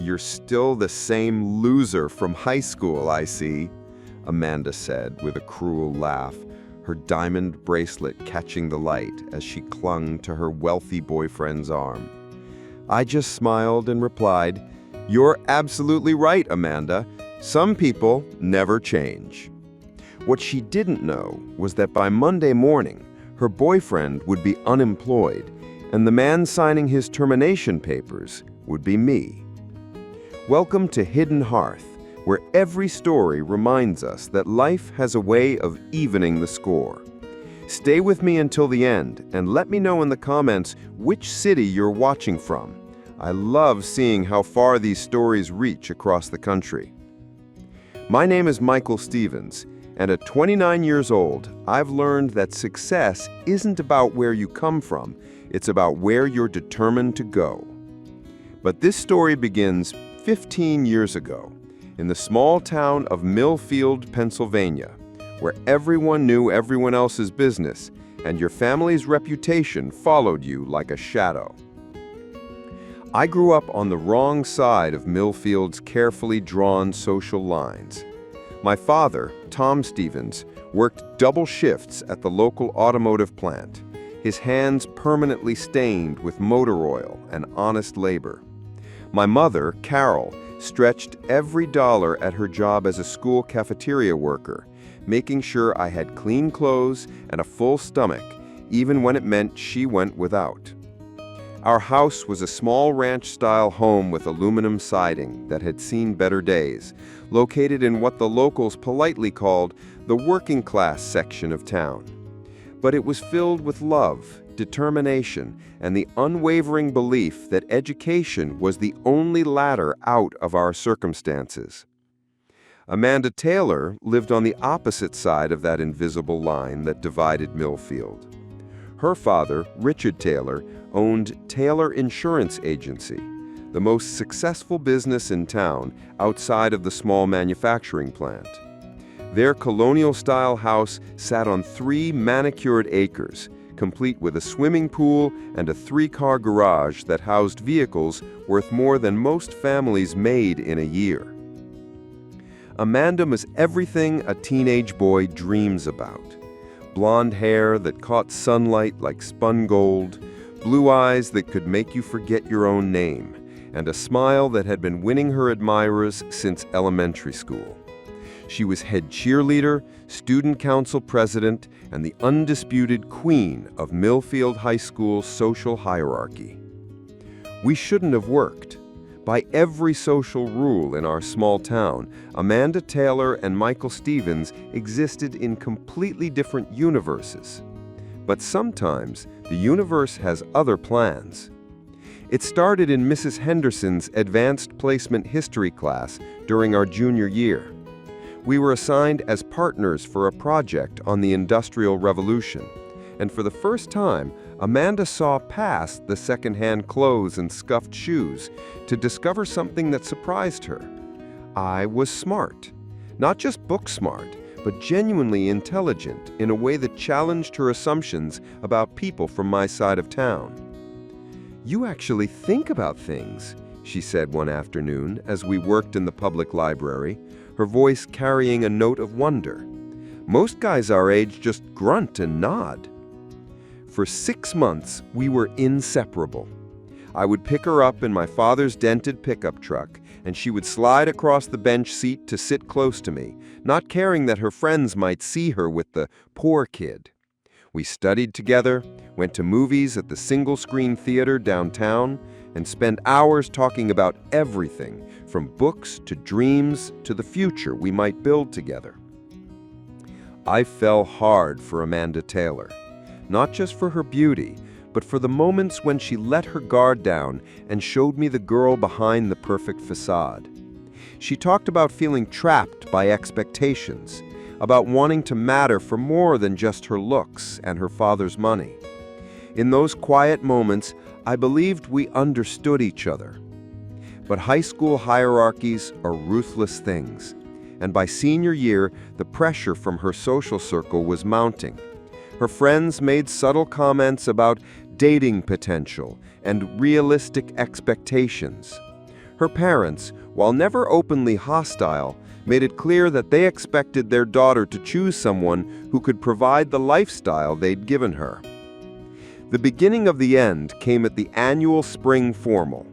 you're still the same loser from high school, I see," Amanda said with a cruel laugh, her diamond bracelet catching the light as she clung to her wealthy boyfriend's arm. I just smiled and replied, "You're absolutely right, Amanda. Some people never change." What she didn't know was that by Monday morning, her boyfriend would be unemployed, and the man signing his termination papers would be me. Welcome to Hidden Hearth, where every story reminds us that life has a way of evening the score. Stay with me until the end, and let me know in the comments which city you're watching from. I love seeing how far these stories reach across the country. My name is Michael Stevens, and at 29 years old, I've learned that success isn't about where you come from, it's about where you're determined to go. But this story begins 15 years ago, in the small town of Millfield, Pennsylvania, where everyone knew everyone else's business, and your family's reputation followed you like a shadow. I grew up on the wrong side of Millfield's carefully drawn social lines. My father, Tom Stevens, worked double shifts at the local automotive plant, his hands permanently stained with motor oil and honest labor. My mother, Carol, stretched every dollar at her job as a school cafeteria worker, making sure I had clean clothes and a full stomach, even when it meant she went without. Our house was a small ranch-style home with aluminum siding that had seen better days, located in what the locals politely called the working-class section of town. But it was filled with love, determination, and the unwavering belief that education was the only ladder out of our circumstances. Amanda Taylor lived on the opposite side of that invisible line that divided Millfield. Her father, Richard Taylor, owned Taylor Insurance Agency, the most successful business in town outside of the small manufacturing plant. Their colonial-style house sat on 3 manicured acres, complete with a swimming pool and a 3-car garage that housed vehicles worth more than most families made in a year. Amanda was everything a teenage boy dreams about. Blonde hair that caught sunlight like spun gold, blue eyes that could make you forget your own name, and a smile that had been winning her admirers since elementary school. She was head cheerleader, student council president, and the undisputed queen of Millfield High School's social hierarchy. We shouldn't have worked. By every social rule in our small town, Amanda Taylor and Michael Stevens existed in completely different universes. But sometimes the universe has other plans. It started in Mrs. Henderson's advanced placement history class during our junior year. We were assigned as partners for a project on the Industrial Revolution, and for the first time, Amanda saw past the second-hand clothes and scuffed shoes to discover something that surprised her. I was smart. Not just book smart, but genuinely intelligent in a way that challenged her assumptions about people from my side of town. "You actually think about things," she said one afternoon as we worked in the public library, her voice carrying a note of wonder. "Most guys our age just grunt and nod." For 6 months, we were inseparable. I would pick her up in my father's dented pickup truck, and she would slide across the bench seat to sit close to me, not caring that her friends might see her with the poor kid. We studied together, went to movies at the single-screen theater downtown, and spent hours talking about everything, from books to dreams to the future we might build together. I fell hard for Amanda Taylor, not just for her beauty, but for the moments when she let her guard down and showed me the girl behind the perfect facade. She talked about feeling trapped by expectations, about wanting to matter for more than just her looks and her father's money. In those quiet moments, I believed we understood each other. But high school hierarchies are ruthless things, and by senior year, the pressure from her social circle was mounting. Her friends made subtle comments about dating potential and realistic expectations. Her parents, while never openly hostile, made it clear that they expected their daughter to choose someone who could provide the lifestyle they'd given her. The beginning of the end came at the annual spring formal.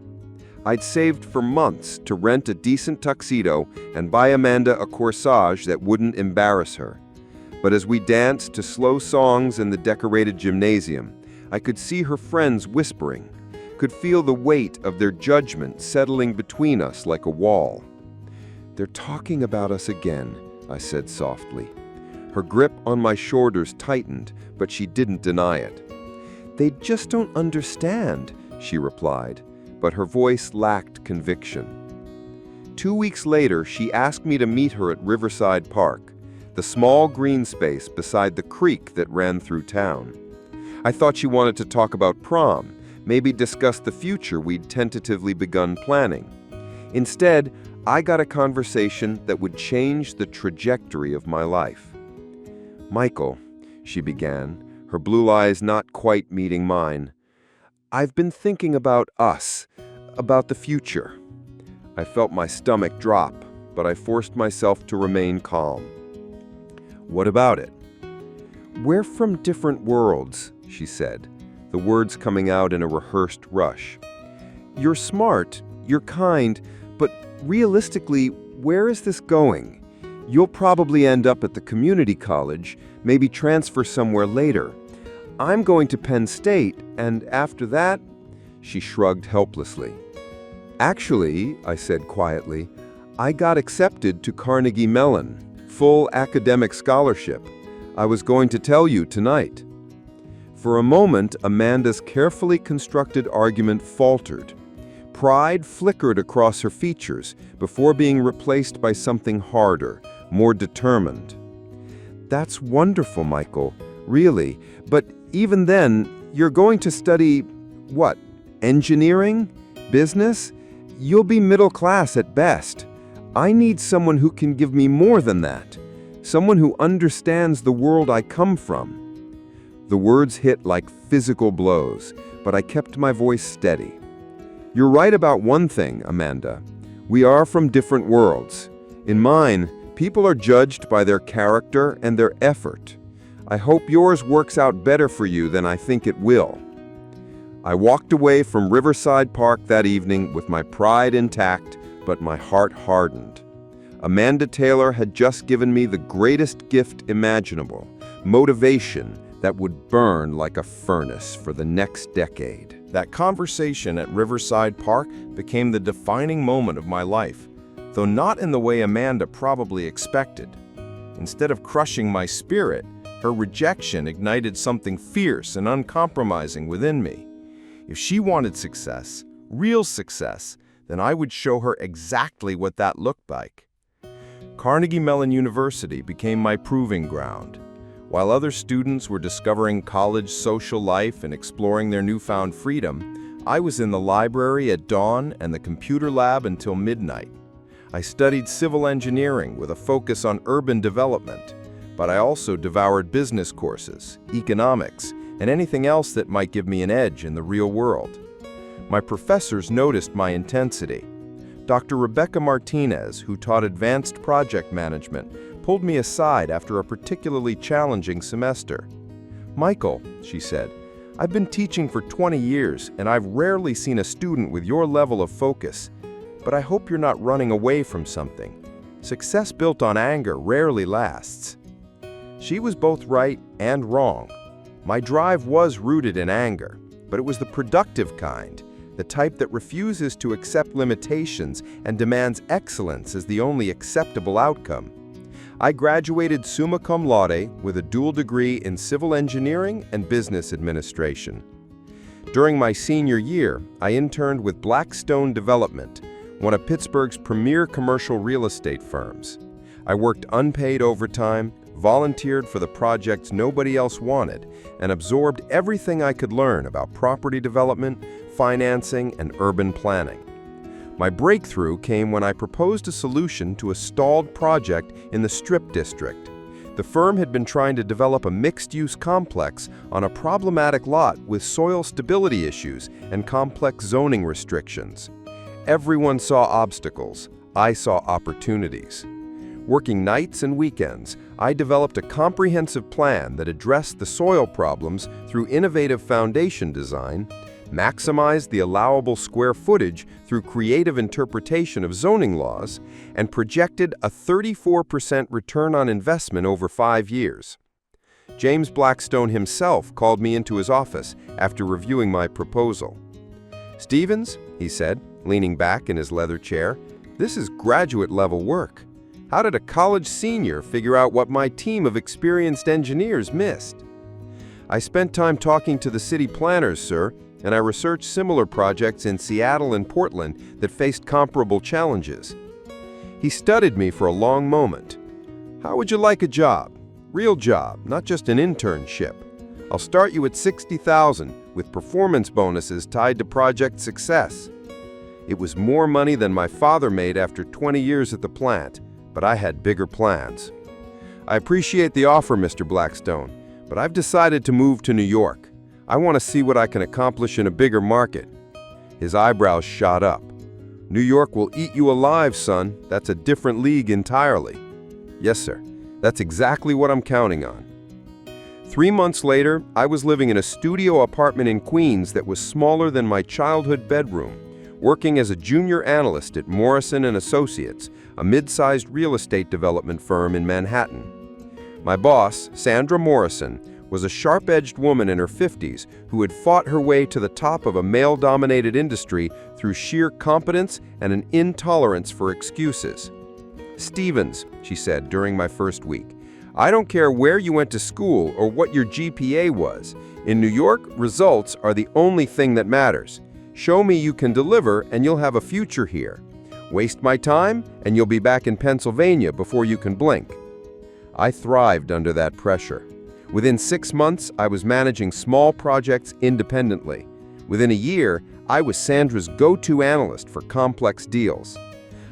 I'd saved for months to rent a decent tuxedo and buy Amanda a corsage that wouldn't embarrass her. But as we danced to slow songs in the decorated gymnasium, I could see her friends whispering, could feel the weight of their judgment settling between us like a wall. "They're talking about us again," I said softly. Her grip on my shoulders tightened, but she didn't deny it. "They just don't understand," she replied, but her voice lacked conviction. 2 weeks later, she asked me to meet her at Riverside Park, the small green space beside the creek that ran through town. I thought she wanted to talk about prom, maybe discuss the future we'd tentatively begun planning. Instead, I got a conversation that would change the trajectory of my life. "Michael," she began, her blue eyes not quite meeting mine, "I've been thinking about us, about the future." I felt my stomach drop, but I forced myself to remain calm. "What about it?" "We're from different worlds," she said, the words coming out in a rehearsed rush. "You're smart, you're kind, but realistically, where is this going? You'll probably end up at the community college, maybe transfer somewhere later. I'm going to Penn State, and after that," she shrugged helplessly. "Actually," I said quietly, "I got accepted to Carnegie Mellon, full academic scholarship. I was going to tell you tonight." For a moment, Amanda's carefully constructed argument faltered. Pride flickered across her features before being replaced by something harder, more determined. "That's wonderful, Michael, really, but even then, you're going to study, what, engineering? Business? You'll be middle class at best. I need someone who can give me more than that, someone who understands the world I come from." The words hit like physical blows, but I kept my voice steady. "You're right about one thing, Amanda. We are from different worlds. In mine, people are judged by their character and their effort. I hope yours works out better for you than I think it will." I walked away from Riverside Park that evening with my pride intact, but my heart hardened. Amanda Taylor had just given me the greatest gift imaginable, motivation that would burn like a furnace for the next decade. That conversation at Riverside Park became the defining moment of my life, though not in the way Amanda probably expected. Instead of crushing my spirit, her rejection ignited something fierce and uncompromising within me. If she wanted success, real success, then I would show her exactly what that looked like. Carnegie Mellon University became my proving ground. While other students were discovering college social life and exploring their newfound freedom, I was in the library at dawn and the computer lab until midnight. I studied civil engineering with a focus on urban development, but I also devoured business courses, economics, and anything else that might give me an edge in the real world. My professors noticed my intensity. Dr. Rebecca Martinez, who taught advanced project management, pulled me aside after a particularly challenging semester. "Michael," she said, "I've been teaching for 20 years, and I've rarely seen a student with your level of focus. But I hope you're not running away from something. Success built on anger rarely lasts." She was both right and wrong. My drive was rooted in anger, but it was the productive kind, the type that refuses to accept limitations and demands excellence as the only acceptable outcome. I graduated summa cum laude with a dual degree in civil engineering and business administration. During my senior year, I interned with Blackstone Development, one of Pittsburgh's premier commercial real estate firms. I worked unpaid overtime, volunteered for the projects nobody else wanted, and absorbed everything I could learn about property development, financing, and urban planning. My breakthrough came when I proposed a solution to a stalled project in the Strip District. The firm had been trying to develop a mixed-use complex on a problematic lot with soil stability issues and complex zoning restrictions. everyone saw obstacles, I saw opportunities. Working nights and weekends, I developed a comprehensive plan that addressed the soil problems through innovative foundation design, maximized the allowable square footage through creative interpretation of zoning laws, and projected a 34% return on investment over 5 years. James Blackstone himself called me into his office after reviewing my proposal. "Stevens," he said, leaning back in his leather chair, "this is graduate-level work. How did a college senior figure out what my team of experienced engineers missed?" "I spent time talking to the city planners, sir, and I researched similar projects in Seattle and Portland that faced comparable challenges." He studied me for a long moment. "How would you like a job? Real job, not just an internship. I'll start you at $60,000 with performance bonuses tied to project success." It was more money than my father made after 20 years at the plant, but I had bigger plans. "I appreciate the offer, Mr. Blackstone, but I've decided to move to New York. I want to see what I can accomplish in a bigger market." His eyebrows shot up. "New York will eat you alive, son. That's a different league entirely." "Yes, sir. That's exactly what I'm counting on." 3 months later, I was living in a studio apartment in Queens that was smaller than my childhood bedroom, working as a junior analyst at Morrison & Associates, a mid-sized real estate development firm in Manhattan. My boss, Sandra Morrison, was a sharp-edged woman in her 50s who had fought her way to the top of a male-dominated industry through sheer competence and an intolerance for excuses. "Stevens," she said during my first week, "I don't care where you went to school or what your GPA was. In New York, results are the only thing that matters. Show me you can deliver and you'll have a future here. Waste my time and you'll be back in Pennsylvania before you can blink." I thrived under that pressure. Within 6 months, I was managing small projects independently. Within a year, I was Sandra's go-to analyst for complex deals.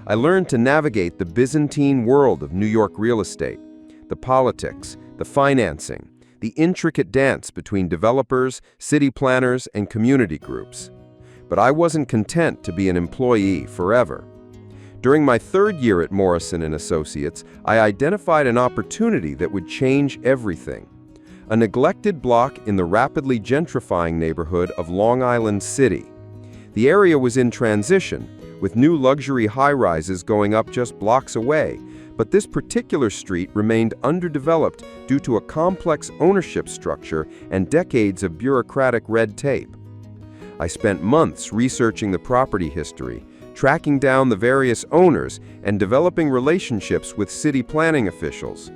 I learned to navigate the Byzantine world of New York real estate, the politics, the financing, the intricate dance between developers, city planners, and community groups. But I wasn't content to be an employee forever. During my 3rd year at Morrison & Associates, I identified an opportunity that would change everything. A neglected block in the rapidly gentrifying neighborhood of Long Island City. The area was in transition, with new luxury high-rises going up just blocks away, but this particular street remained underdeveloped due to a complex ownership structure and decades of bureaucratic red tape. I spent months researching the property history, tracking down the various owners, and developing relationships with city planning officials.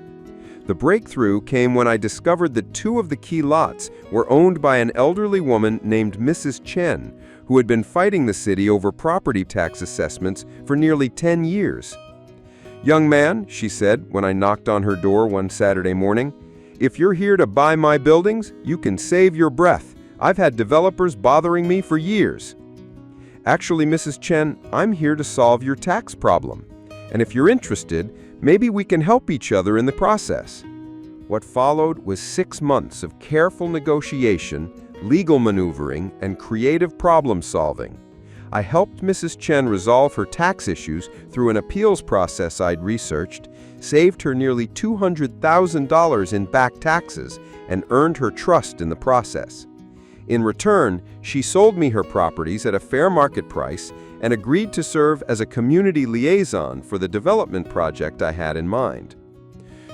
The breakthrough came when I discovered that 2 of the key lots were owned by an elderly woman named Mrs. Chen, who had been fighting the city over property tax assessments for nearly 10 years. "Young man," she said when I knocked on her door one Saturday morning, "if you're here to buy my buildings, you can save your breath. I've had developers bothering me for years." "Actually, Mrs. Chen, I'm here to solve your tax problem. And if you're interested, maybe we can help each other in the process." What followed was 6 months of careful negotiation, legal maneuvering, and creative problem-solving. I helped Mrs. Chen resolve her tax issues through an appeals process I'd researched, saved her nearly $200,000 in back taxes, and earned her trust in the process. In return, she sold me her properties at a fair market price and agreed to serve as a community liaison for the development project I had in mind.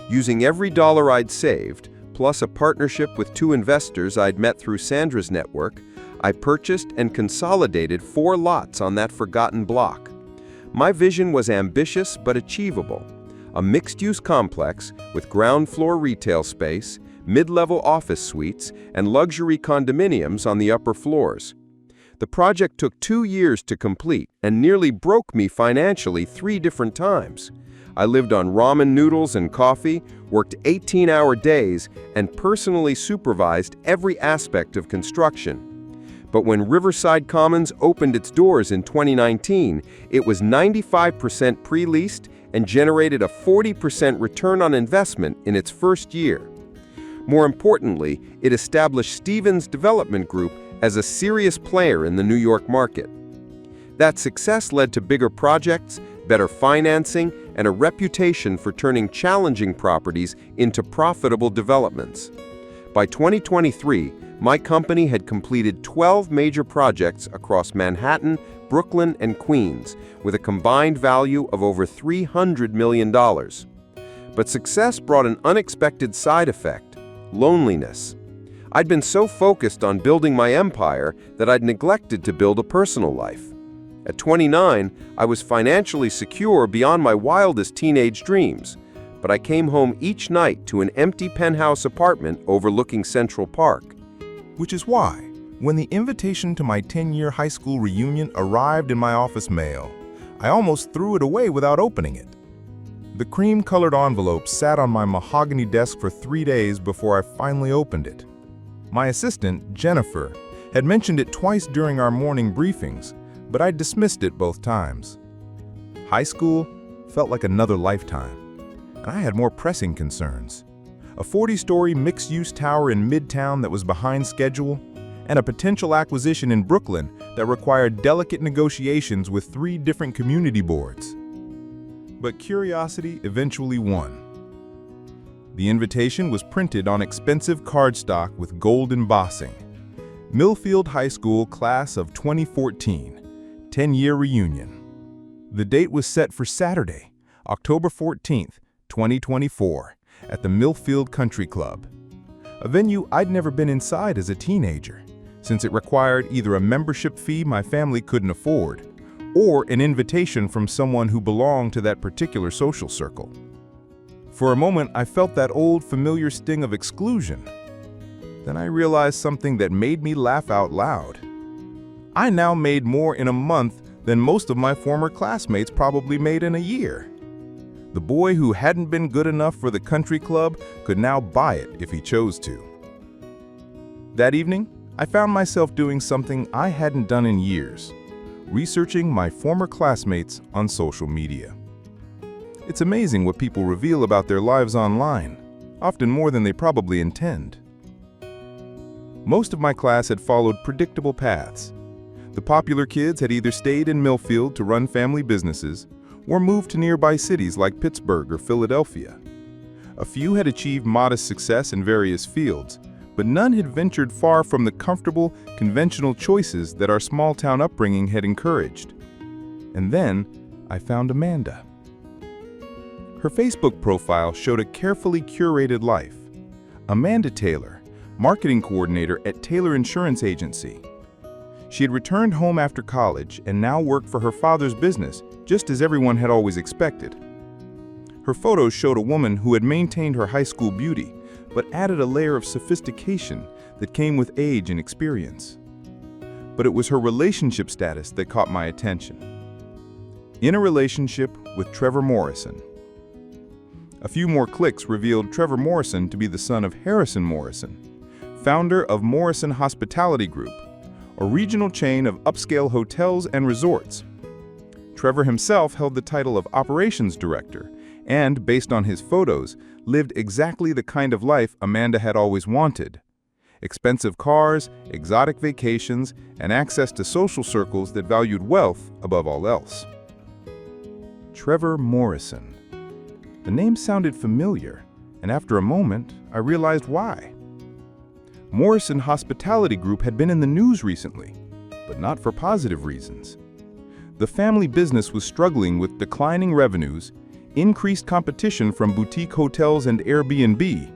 Using every dollar I'd saved, plus a partnership with 2 investors I'd met through Sandra's network, I purchased and consolidated 4 lots on that forgotten block. My vision was ambitious but achievable: a mixed-use complex with ground-floor retail space, mid-level office suites, and luxury condominiums on the upper floors. The project took 2 years to complete and nearly broke me financially 3 different times. I lived on ramen noodles and coffee, worked 18-hour days, and personally supervised every aspect of construction. But when Riverside Commons opened its doors in 2019, it was 95% pre-leased and generated a 40% return on investment in its first year. More importantly, it established Stevens Development Group as a serious player in the New York market. That success led to bigger projects, better financing, and a reputation for turning challenging properties into profitable developments. By 2023, my company had completed 12 major projects across Manhattan, Brooklyn, and Queens, with a combined value of over $300 million. But success brought an unexpected side effect: loneliness. I'd been so focused on building my empire that I'd neglected to build a personal life. At 29, I was financially secure beyond my wildest teenage dreams, but I came home each night to an empty penthouse apartment overlooking Central Park. Which is why, when the invitation to my 10-year high school reunion arrived in my office mail, I almost threw it away without opening it. The cream-colored envelope sat on my mahogany desk for 3 days before I finally opened it. My assistant, Jennifer, had mentioned it twice during our morning briefings, but I dismissed it both times. High school felt like another lifetime, and I had more pressing concerns. A 40-story mixed-use tower in Midtown that was behind schedule, and a potential acquisition in Brooklyn that required delicate negotiations with 3 different community boards. But curiosity eventually won. The invitation was printed on expensive cardstock with gold embossing. Millfield High School Class of 2014, 10-year reunion. The date was set for Saturday, October 14th, 2024, at the Millfield Country Club, a venue I'd never been inside as a teenager, since it required either a membership fee my family couldn't afford or an invitation from someone who belonged to that particular social circle. For a moment, I felt that old familiar sting of exclusion. Then I realized something that made me laugh out loud. I now made more in a month than most of my former classmates probably made in a year. The boy who hadn't been good enough for the country club could now buy it if he chose to. That evening, I found myself doing something I hadn't done in years: researching my former classmates on social media. It's amazing what people reveal about their lives online, often more than they probably intend. Most of my class had followed predictable paths. The popular kids had either stayed in Millfield to run family businesses or moved to nearby cities like Pittsburgh or Philadelphia. A few had achieved modest success in various fields, but none had ventured far from the comfortable, conventional choices that our small-town upbringing had encouraged. And then I found Amanda. Her Facebook profile showed a carefully curated life. Amanda Taylor, marketing coordinator at Taylor Insurance Agency. She had returned home after college and now worked for her father's business, just as everyone had always expected. Her photos showed a woman who had maintained her high school beauty, but added a layer of sophistication that came with age and experience. But it was her relationship status that caught my attention. In a relationship with Trevor Morrison. A few more clicks revealed Trevor Morrison to be the son of Harrison Morrison, founder of Morrison Hospitality Group, a regional chain of upscale hotels and resorts. Trevor himself held the title of operations director and, based on his photos, lived exactly the kind of life Amanda had always wanted: expensive cars, exotic vacations, and access to social circles that valued wealth above all else. Trevor Morrison. The name sounded familiar, and after a moment, I realized why. Morrison Hospitality Group had been in the news recently, but not for positive reasons. The family business was struggling with declining revenues, increased competition from boutique hotels and Airbnb,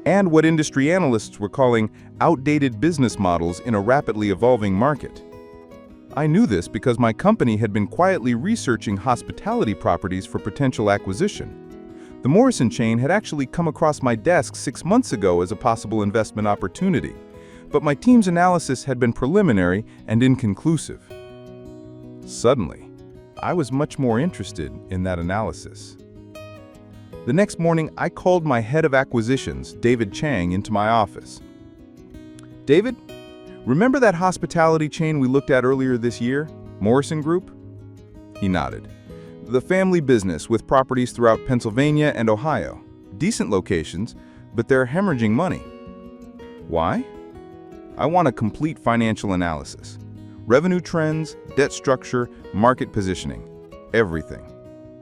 and what industry analysts were calling outdated business models in a rapidly evolving market. I knew this because my company had been quietly researching hospitality properties for potential acquisition. The Morrison chain had actually come across my desk 6 months ago as a possible investment opportunity, but my team's analysis had been preliminary and inconclusive. Suddenly, I was much more interested in that analysis. The next morning, I called my head of acquisitions, David Chang, into my office. "David, remember that hospitality chain we looked at earlier this year, Morrison Group?" He nodded. "The family business with properties throughout Pennsylvania and Ohio. Decent locations, but they're hemorrhaging money." "Why?" "I want a complete financial analysis. Revenue trends, debt structure, market positioning, everything.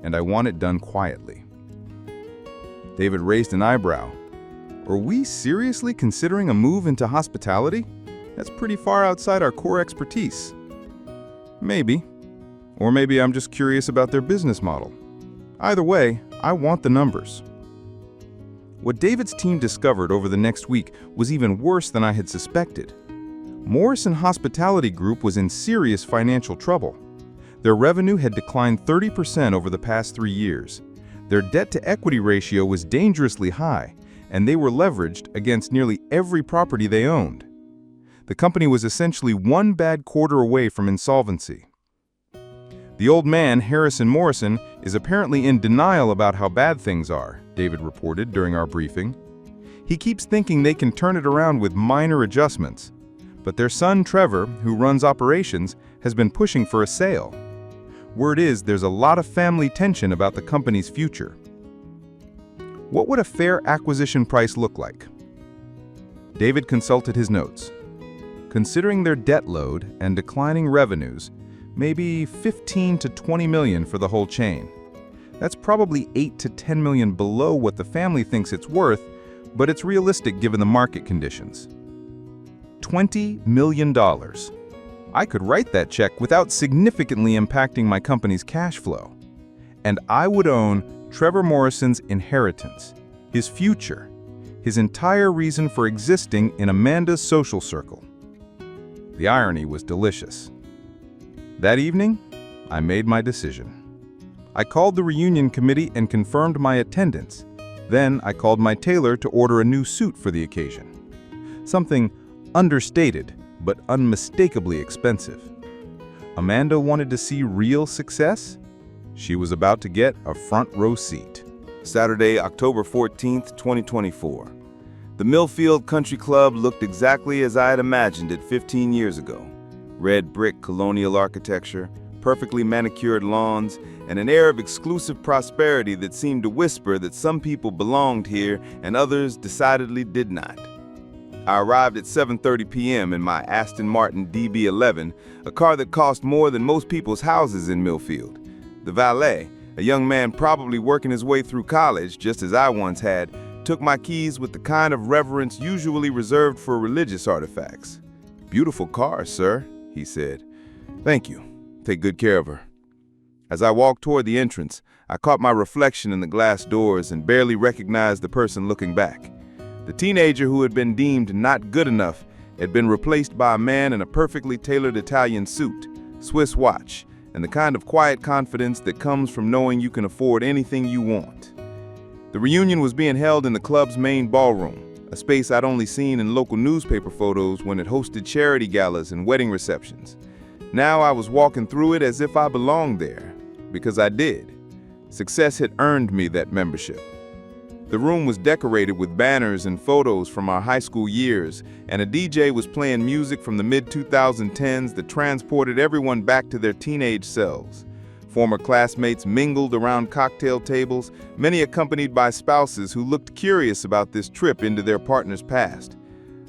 And I want it done quietly. David raised an eyebrow. Are we seriously considering a move into hospitality? That's pretty far outside our core expertise. Maybe. Or maybe I'm just curious about their business model. Either way, I want the numbers. What David's team discovered over the next week was even worse than I had suspected. Morrison Hospitality Group was in serious financial trouble. Their revenue had declined 30% over the past 3 years. Their debt-to-equity ratio was dangerously high, and they were leveraged against nearly every property they owned. The company was essentially one bad quarter away from insolvency. The old man, Harrison Morrison, is apparently in denial about how bad things are, David reported during our briefing. He keeps thinking they can turn it around with minor adjustments. But their son, Trevor, who runs operations, has been pushing for a sale. Word is there's a lot of family tension about the company's future. What would a fair acquisition price look like? David consulted his notes. Considering their debt load and declining revenues, maybe 15 to 20 million for the whole chain. That's probably 8 to 10 million below what the family thinks it's worth, but it's realistic given the market conditions. $20 million. I could write that check without significantly impacting my company's cash flow. And I would own Trevor Morrison's inheritance, his future, his entire reason for existing in Amanda's social circle. The irony was delicious. That evening, I made my decision. I called the reunion committee and confirmed my attendance. Then I called my tailor to order a new suit for the occasion. Something understated, but unmistakably expensive. Amanda wanted to see real success. She was about to get a front row seat. Saturday, October 14th, 2024. The Millfield Country Club looked exactly as I had imagined it 15 years ago. Red brick colonial architecture, perfectly manicured lawns, and an air of exclusive prosperity that seemed to whisper that some people belonged here and others decidedly did not. I arrived at 7:30 p.m. in my Aston Martin DB11, a car that cost more than most people's houses in Millfield. The valet, a young man probably working his way through college, just as I once had, took my keys with the kind of reverence usually reserved for religious artifacts. "Beautiful car, sir," he said. "Thank you. Take good care of her." As I walked toward the entrance, I caught my reflection in the glass doors and barely recognized the person looking back. The teenager who had been deemed not good enough had been replaced by a man in a perfectly tailored Italian suit, Swiss watch, and the kind of quiet confidence that comes from knowing you can afford anything you want. The reunion was being held in the club's main ballroom, a space I'd only seen in local newspaper photos when it hosted charity galas and wedding receptions. Now I was walking through it as if I belonged there, because I did. Success had earned me that membership. The room was decorated with banners and photos from our high school years, and a DJ was playing music from the mid-2010s that transported everyone back to their teenage selves. Former classmates mingled around cocktail tables, many accompanied by spouses who looked curious about this trip into their partner's past.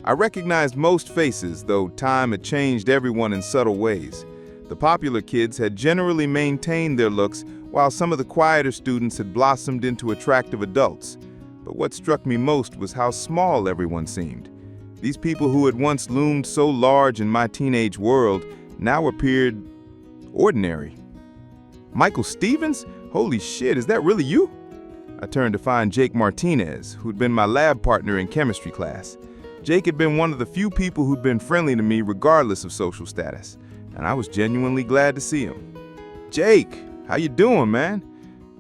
I recognized most faces, though time had changed everyone in subtle ways. The popular kids had generally maintained their looks, while some of the quieter students had blossomed into attractive adults. But what struck me most was how small everyone seemed. These people who had once loomed so large in my teenage world now appeared ordinary. "Michael Stevens? Holy shit, is that really you?" I turned to find Jake Martinez, who'd been my lab partner in chemistry class. Jake had been one of the few people who'd been friendly to me regardless of social status, and I was genuinely glad to see him. "Jake, how you doing, man?"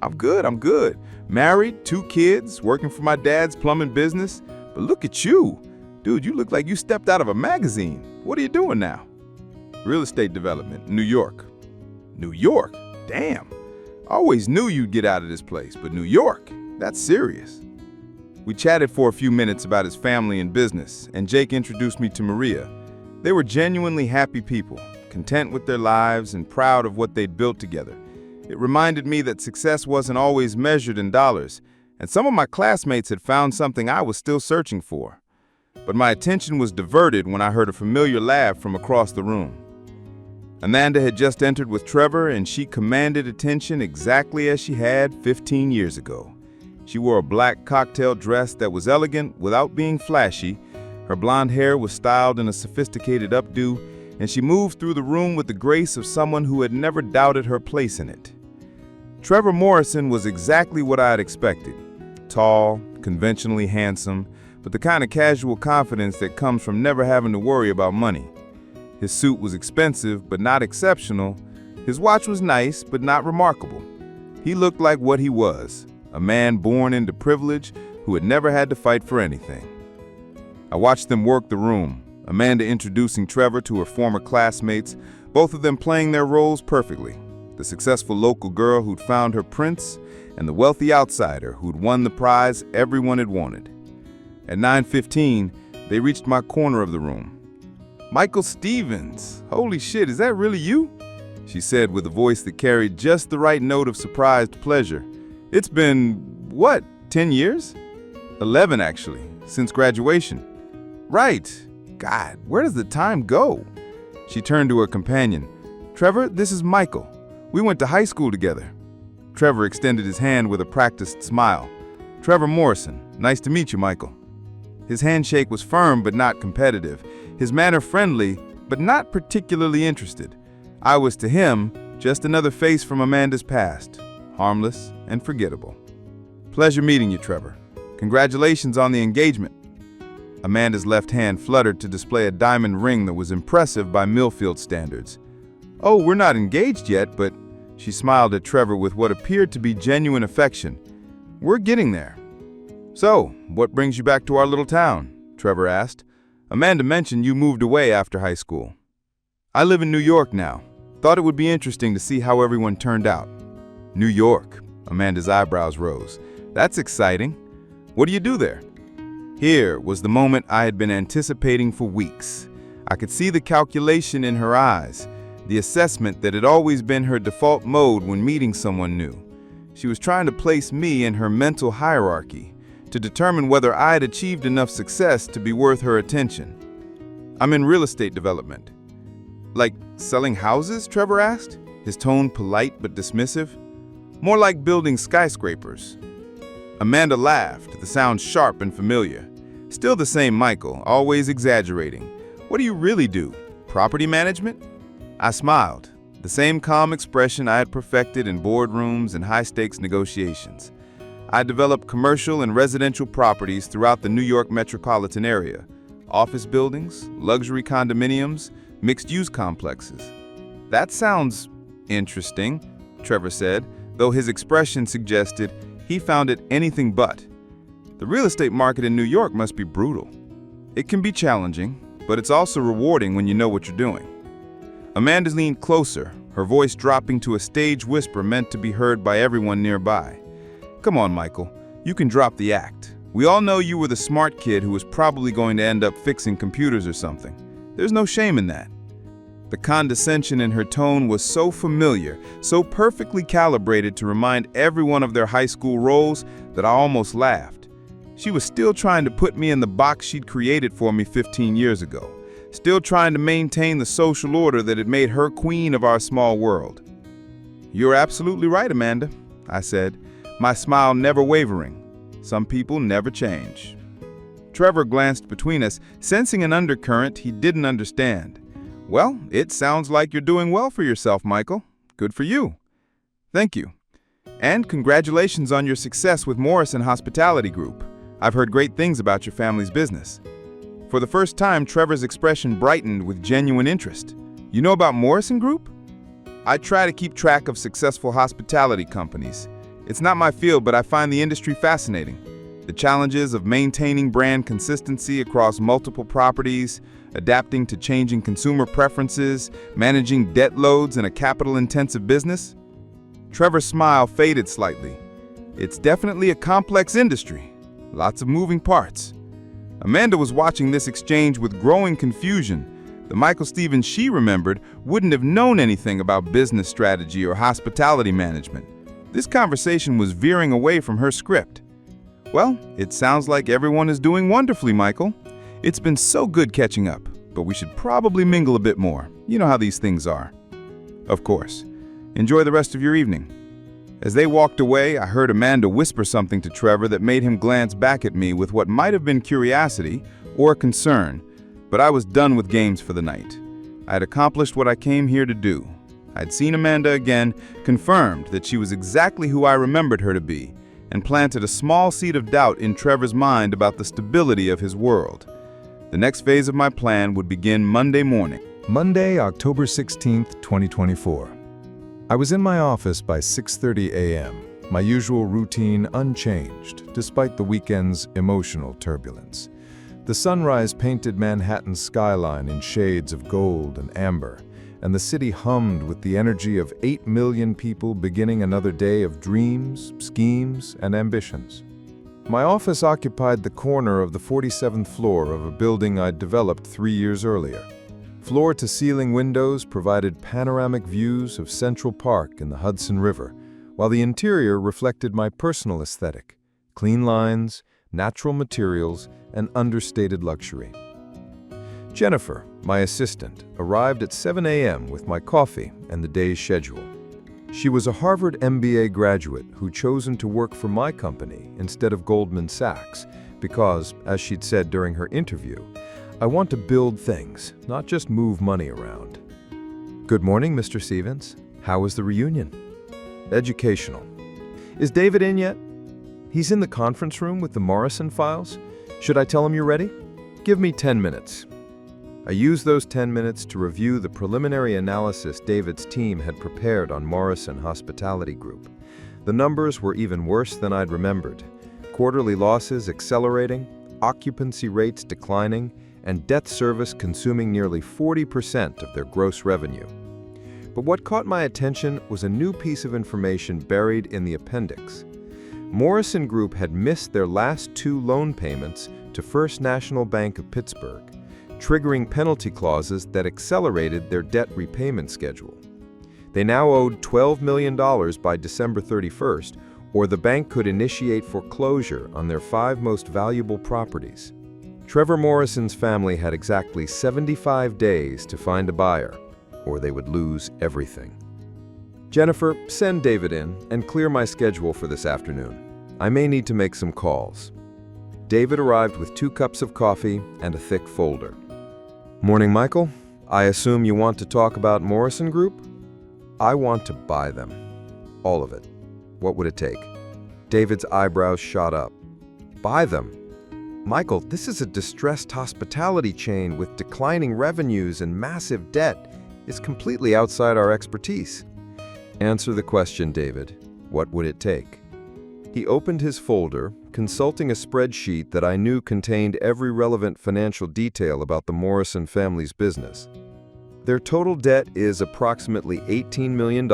I'm good. Married, 2 kids, working for my dad's plumbing business. But look at you. Dude, you look like you stepped out of a magazine. What are you doing now?" "Real estate development, New York." "New York? Damn. I always knew you'd get out of this place, but New York? That's serious." We chatted for a few minutes about his family and business, and Jake introduced me to Maria. They were genuinely happy people, content with their lives and proud of what they'd built together. It reminded me that success wasn't always measured in dollars, and some of my classmates had found something I was still searching for. But my attention was diverted when I heard a familiar laugh from across the room. Amanda had just entered with Trevor, and she commanded attention exactly as she had 15 years ago. She wore a black cocktail dress that was elegant without being flashy. Her blonde hair was styled in a sophisticated updo, and she moved through the room with the grace of someone who had never doubted her place in it. Trevor Morrison was exactly what I had expected. Tall, conventionally handsome, but the kind of casual confidence that comes from never having to worry about money. His suit was expensive, but not exceptional. His watch was nice, but not remarkable. He looked like what he was, a man born into privilege who had never had to fight for anything. I watched them work the room, Amanda introducing Trevor to her former classmates, both of them playing their roles perfectly. The successful local girl who'd found her prince, and the wealthy outsider who'd won the prize everyone had wanted. At 9:15, they reached my corner of the room. "Michael Stevens, holy shit, is that really you?" she said with a voice that carried just the right note of surprised pleasure. "It's been, what, 10 years? 11, actually, since graduation." "Right. God, where does the time go?" She turned to her companion. "Trevor, this is Michael. We went to high school together." Trevor extended his hand with a practiced smile. "Trevor Morrison, nice to meet you, Michael." His handshake was firm but not competitive, his manner friendly but not particularly interested. I was to him just another face from Amanda's past, harmless and forgettable. "Pleasure meeting you, Trevor. Congratulations on the engagement." Amanda's left hand fluttered to display a diamond ring that was impressive by Millfield standards. "Oh, we're not engaged yet, but..." She smiled at Trevor with what appeared to be genuine affection. "We're getting there." "So, what brings you back to our little town?" Trevor asked. "Amanda mentioned you moved away after high school." "I live in New York now. Thought it would be interesting to see how everyone turned out." "New York?" Amanda's eyebrows rose. "That's exciting. What do you do there?" Here was the moment I had been anticipating for weeks. I could see the calculation in her eyes, the assessment that had always been her default mode when meeting someone new. She was trying to place me in her mental hierarchy, to determine whether I had achieved enough success to be worth her attention. "I'm in real estate development." "Like selling houses?" Trevor asked, his tone polite but dismissive. "More like building skyscrapers." Amanda laughed, the sound sharp and familiar. Still the same Michael, always exaggerating. "What do you really do? Property management?" I smiled, the same calm expression I had perfected in boardrooms and high-stakes negotiations. I developed commercial and residential properties throughout the New York metropolitan area, office buildings, luxury condominiums, mixed-use complexes. "That sounds interesting," Trevor said, though his expression suggested he found it anything but. "The real estate market in New York must be brutal." "It can be challenging, but it's also rewarding when you know what you're doing." Amanda leaned closer, her voice dropping to a stage whisper meant to be heard by everyone nearby. "Come on, Michael, you can drop the act. We all know you were the smart kid who was probably going to end up fixing computers or something. There's no shame in that." The condescension in her tone was so familiar, so perfectly calibrated to remind everyone of their high school roles that I almost laughed. She was still trying to put me in the box she'd created for me 15 years ago, still trying to maintain the social order that had made her queen of our small world. "You're absolutely right, Amanda," I said, my smile never wavering. Some people never change. Trevor glanced between us, sensing an undercurrent he didn't understand. "Well, it sounds like you're doing well for yourself, Michael. Good for you." "Thank you. And congratulations on your success with Morrison Hospitality Group. I've heard great things about your family's business." For the first time, Trevor's expression brightened with genuine interest. "You know about Morrison Group?" "I try to keep track of successful hospitality companies. It's not my field, but I find the industry fascinating. The challenges of maintaining brand consistency across multiple properties, adapting to changing consumer preferences, managing debt loads in a capital-intensive business." Trevor's smile faded slightly. "It's definitely a complex industry. Lots of moving parts." Amanda was watching this exchange with growing confusion. The Michael Stevens she remembered wouldn't have known anything about business strategy or hospitality management. This conversation was veering away from her script. "Well, it sounds like everyone is doing wonderfully, Michael. It's been so good catching up, but we should probably mingle a bit more. You know how these things are." Of course. Enjoy the rest of your evening. As they walked away, I heard Amanda whisper something to Trevor that made him glance back at me with what might have been curiosity or concern, but I was done with games for the night. I had accomplished what I came here to do. I'd seen Amanda again, confirmed that she was exactly who I remembered her to be, and planted a small seed of doubt in Trevor's mind about the stability of his world. The next phase of my plan would begin Monday morning. Monday, October 16th, 2024. I was in my office by 6:30 a.m., my usual routine unchanged, despite the weekend's emotional turbulence. The sunrise painted Manhattan's skyline in shades of gold and amber, and the city hummed with the energy of 8 million people beginning another day of dreams, schemes, and ambitions. My office occupied the corner of the 47th floor of a building I'd developed 3 years earlier. Floor-to-ceiling windows provided panoramic views of Central Park and the Hudson River, while the interior reflected my personal aesthetic: clean lines, natural materials, and understated luxury. Jennifer, my assistant, arrived at 7 a.m. with my coffee and the day's schedule. She was a Harvard MBA graduate who'd chosen to work for my company instead of Goldman Sachs because, as she'd said during her interview, "I want to build things, not just move money around." "Good morning, Mr. Stevens. How was the reunion?" "Educational." "Is David in yet?" "He's in the conference room with the Morrison files. Should I tell him you're ready?" "Give me 10 minutes." I used those 10 minutes to review the preliminary analysis David's team had prepared on Morrison Hospitality Group. The numbers were even worse than I'd remembered. Quarterly losses accelerating, occupancy rates declining, and debt service consuming nearly 40% of their gross revenue. But what caught my attention was a new piece of information buried in the appendix. Morrison Group had missed their last 2 loan payments to First National Bank of Pittsburgh, triggering penalty clauses that accelerated their debt repayment schedule. They now owed $12 million by December 31st, or the bank could initiate foreclosure on their 5 most valuable properties. Trevor Morrison's family had exactly 75 days to find a buyer, or they would lose everything. "Jennifer, send David in and clear my schedule for this afternoon. I may need to make some calls." David arrived with 2 cups of coffee and a thick folder. "Morning, Michael. I assume you want to talk about Morrison Group?" "I want to buy them. All of it. What would it take?" David's eyebrows shot up. "Buy them? Michael, this is a distressed hospitality chain with declining revenues and massive debt. It's completely outside our expertise." "Answer the question, David. What would it take?" He opened his folder, consulting a spreadsheet that I knew contained every relevant financial detail about the Morrison family's business. Their total debt is approximately $18 million.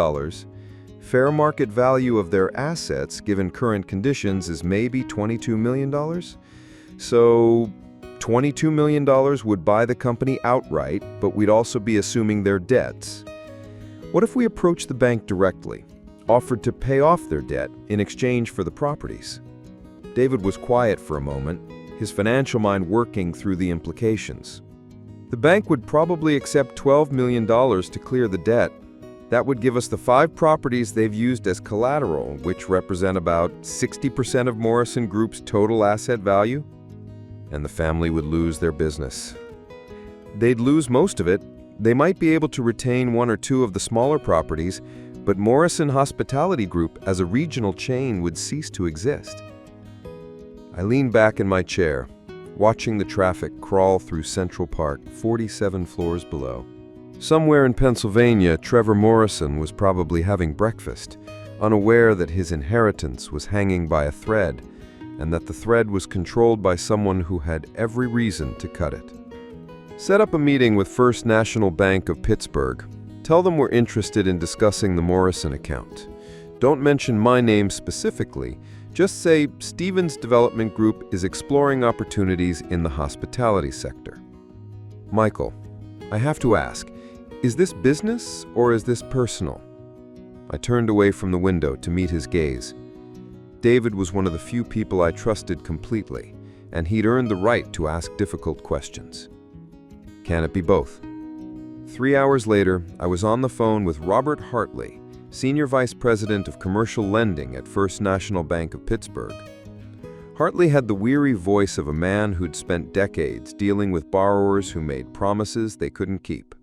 Fair market value of their assets, given current conditions, is maybe $22 million. So, $22 million would buy the company outright, but we'd also be assuming their debts. What if we approached the bank directly, offered to pay off their debt in exchange for the properties? David was quiet for a moment, his financial mind working through the implications. The bank would probably accept $12 million to clear the debt. That would give us the 5 properties they've used as collateral, which represent about 60% of Morrison Group's total asset value. And the family would lose their business. They'd lose most of it. They might be able to retain 1 or 2 of the smaller properties, but Morrison Hospitality Group as a regional chain would cease to exist. I leaned back in my chair, watching the traffic crawl through Central Park, 47 floors below. Somewhere in Pennsylvania, Trevor Morrison was probably having breakfast, unaware that his inheritance was hanging by a thread, and that the thread was controlled by someone who had every reason to cut it. Set up a meeting with First National Bank of Pittsburgh. Tell them we're interested in discussing the Morrison account. Don't mention my name specifically. Just say Stevens Development Group is exploring opportunities in the hospitality sector. Michael, I have to ask, is this business or is this personal? I turned away from the window to meet his gaze. David was one of the few people I trusted completely, and he'd earned the right to ask difficult questions. Can it be both? 3 hours later, I was on the phone with Robert Hartley, Senior Vice President of Commercial Lending at First National Bank of Pittsburgh. Hartley had the weary voice of a man who'd spent decades dealing with borrowers who made promises they couldn't keep.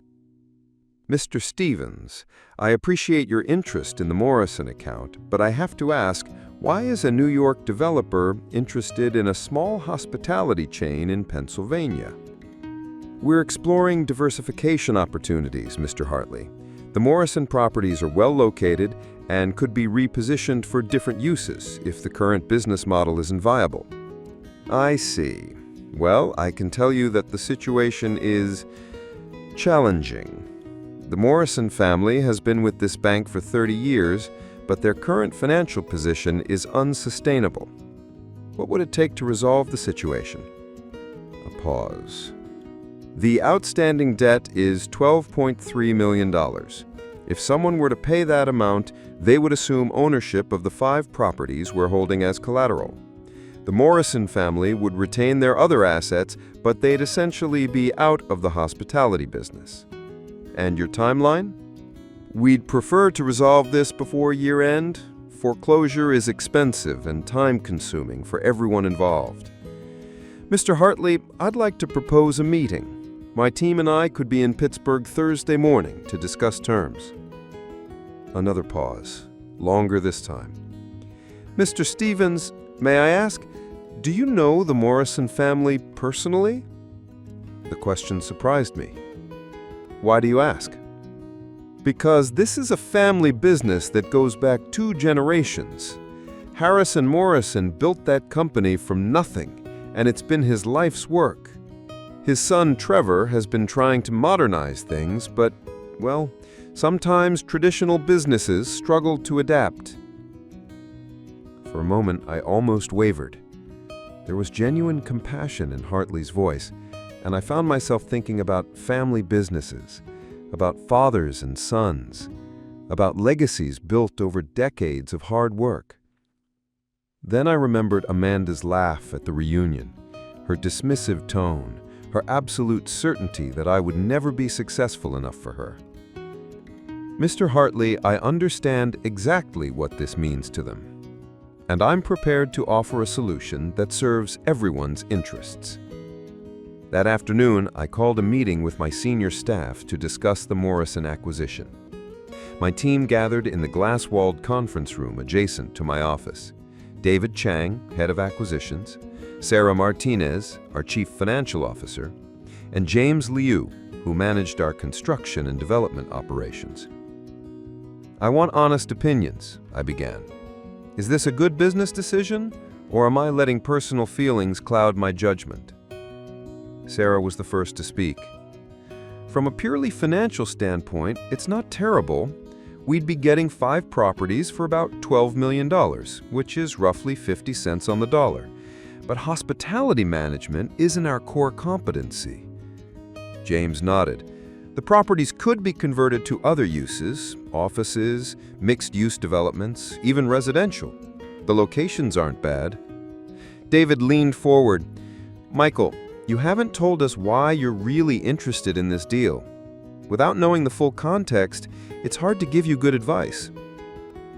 Mr. Stevens, I appreciate your interest in the Morrison account, but I have to ask, why is a New York developer interested in a small hospitality chain in Pennsylvania? We're exploring diversification opportunities, Mr. Hartley. The Morrison properties are well located and could be repositioned for different uses if the current business model isn't viable. I see. Well, I can tell you that the situation is challenging. The Morrison family has been with this bank for 30 years, but their current financial position is unsustainable. What would it take to resolve the situation? A pause. The outstanding debt is $12.3 million. If someone were to pay that amount, they would assume ownership of the 5 properties we're holding as collateral. The Morrison family would retain their other assets, but they'd essentially be out of the hospitality business. And your timeline? We'd prefer to resolve this before year-end. Foreclosure is expensive and time-consuming for everyone involved. Mr. Hartley, I'd like to propose a meeting. My team and I could be in Pittsburgh Thursday morning to discuss terms. Another pause, longer this time. Mr. Stevens, may I ask, do you know the Morrison family personally? The question surprised me. Why do you ask? Because this is a family business that goes back 2 generations. Harrison Morrison built that company from nothing, and it's been his life's work. His son Trevor has been trying to modernize things, but, well, sometimes traditional businesses struggle to adapt. For a moment, I almost wavered. There was genuine compassion in Hartley's voice, and I found myself thinking about family businesses, about fathers and sons, about legacies built over decades of hard work. Then I remembered Amanda's laugh at the reunion, her dismissive tone, her absolute certainty that I would never be successful enough for her. Mr. Hartley, I understand exactly what this means to them, and I'm prepared to offer a solution that serves everyone's interests. That afternoon, I called a meeting with my senior staff to discuss the Morrison acquisition. My team gathered in the glass-walled conference room adjacent to my office. David Chang, head of acquisitions, Sarah Martinez, our chief financial officer, and James Liu, who managed our construction and development operations. I want honest opinions, I began. Is this a good business decision, or am I letting personal feelings cloud my judgment? Sarah was the first to speak. From a purely financial standpoint, it's not terrible. We'd be getting 5 properties for about $12 million, which is roughly 50 cents on the dollar. But hospitality management isn't our core competency. James nodded. The properties could be converted to other uses, offices, mixed-use developments, even residential. The locations aren't bad. David leaned forward. Michael, you haven't told us why you're really interested in this deal. Without knowing the full context, it's hard to give you good advice.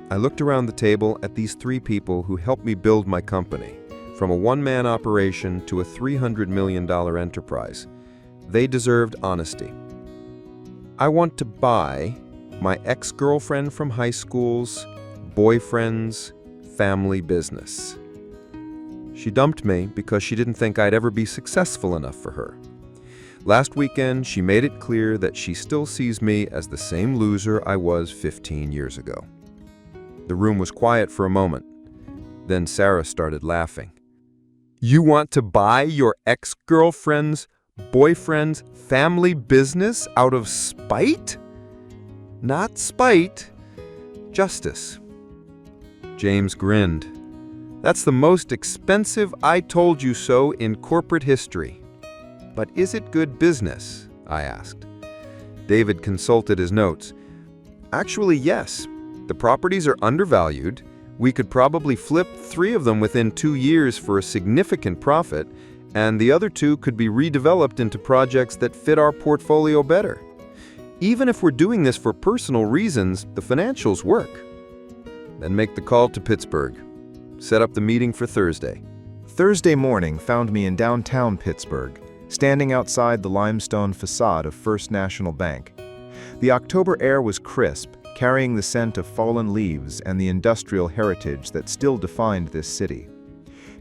I looked around the table at these 3 people who helped me build my company, from a one-man operation to a $300 million enterprise. They deserved honesty. I want to buy my ex-girlfriend from high school's boyfriend's family business. She dumped me because she didn't think I'd ever be successful enough for her. Last weekend, she made it clear that she still sees me as the same loser I was 15 years ago. The room was quiet for a moment. Then Sarah started laughing. You want to buy your ex-girlfriend's boyfriend's family business out of spite? Not spite, justice. James grinned. That's the most expensive I told you so in corporate history. But is it good business? I asked. David consulted his notes. Actually, yes. The properties are undervalued. We could probably flip 3 of them within 2 years for a significant profit, and the other 2 could be redeveloped into projects that fit our portfolio better. Even if we're doing this for personal reasons, the financials work. Then make the call to Pittsburgh. Set up the meeting for Thursday. Thursday morning found me in downtown Pittsburgh, standing outside the limestone facade of First National Bank. The October air was crisp, carrying the scent of fallen leaves and the industrial heritage that still defined this city.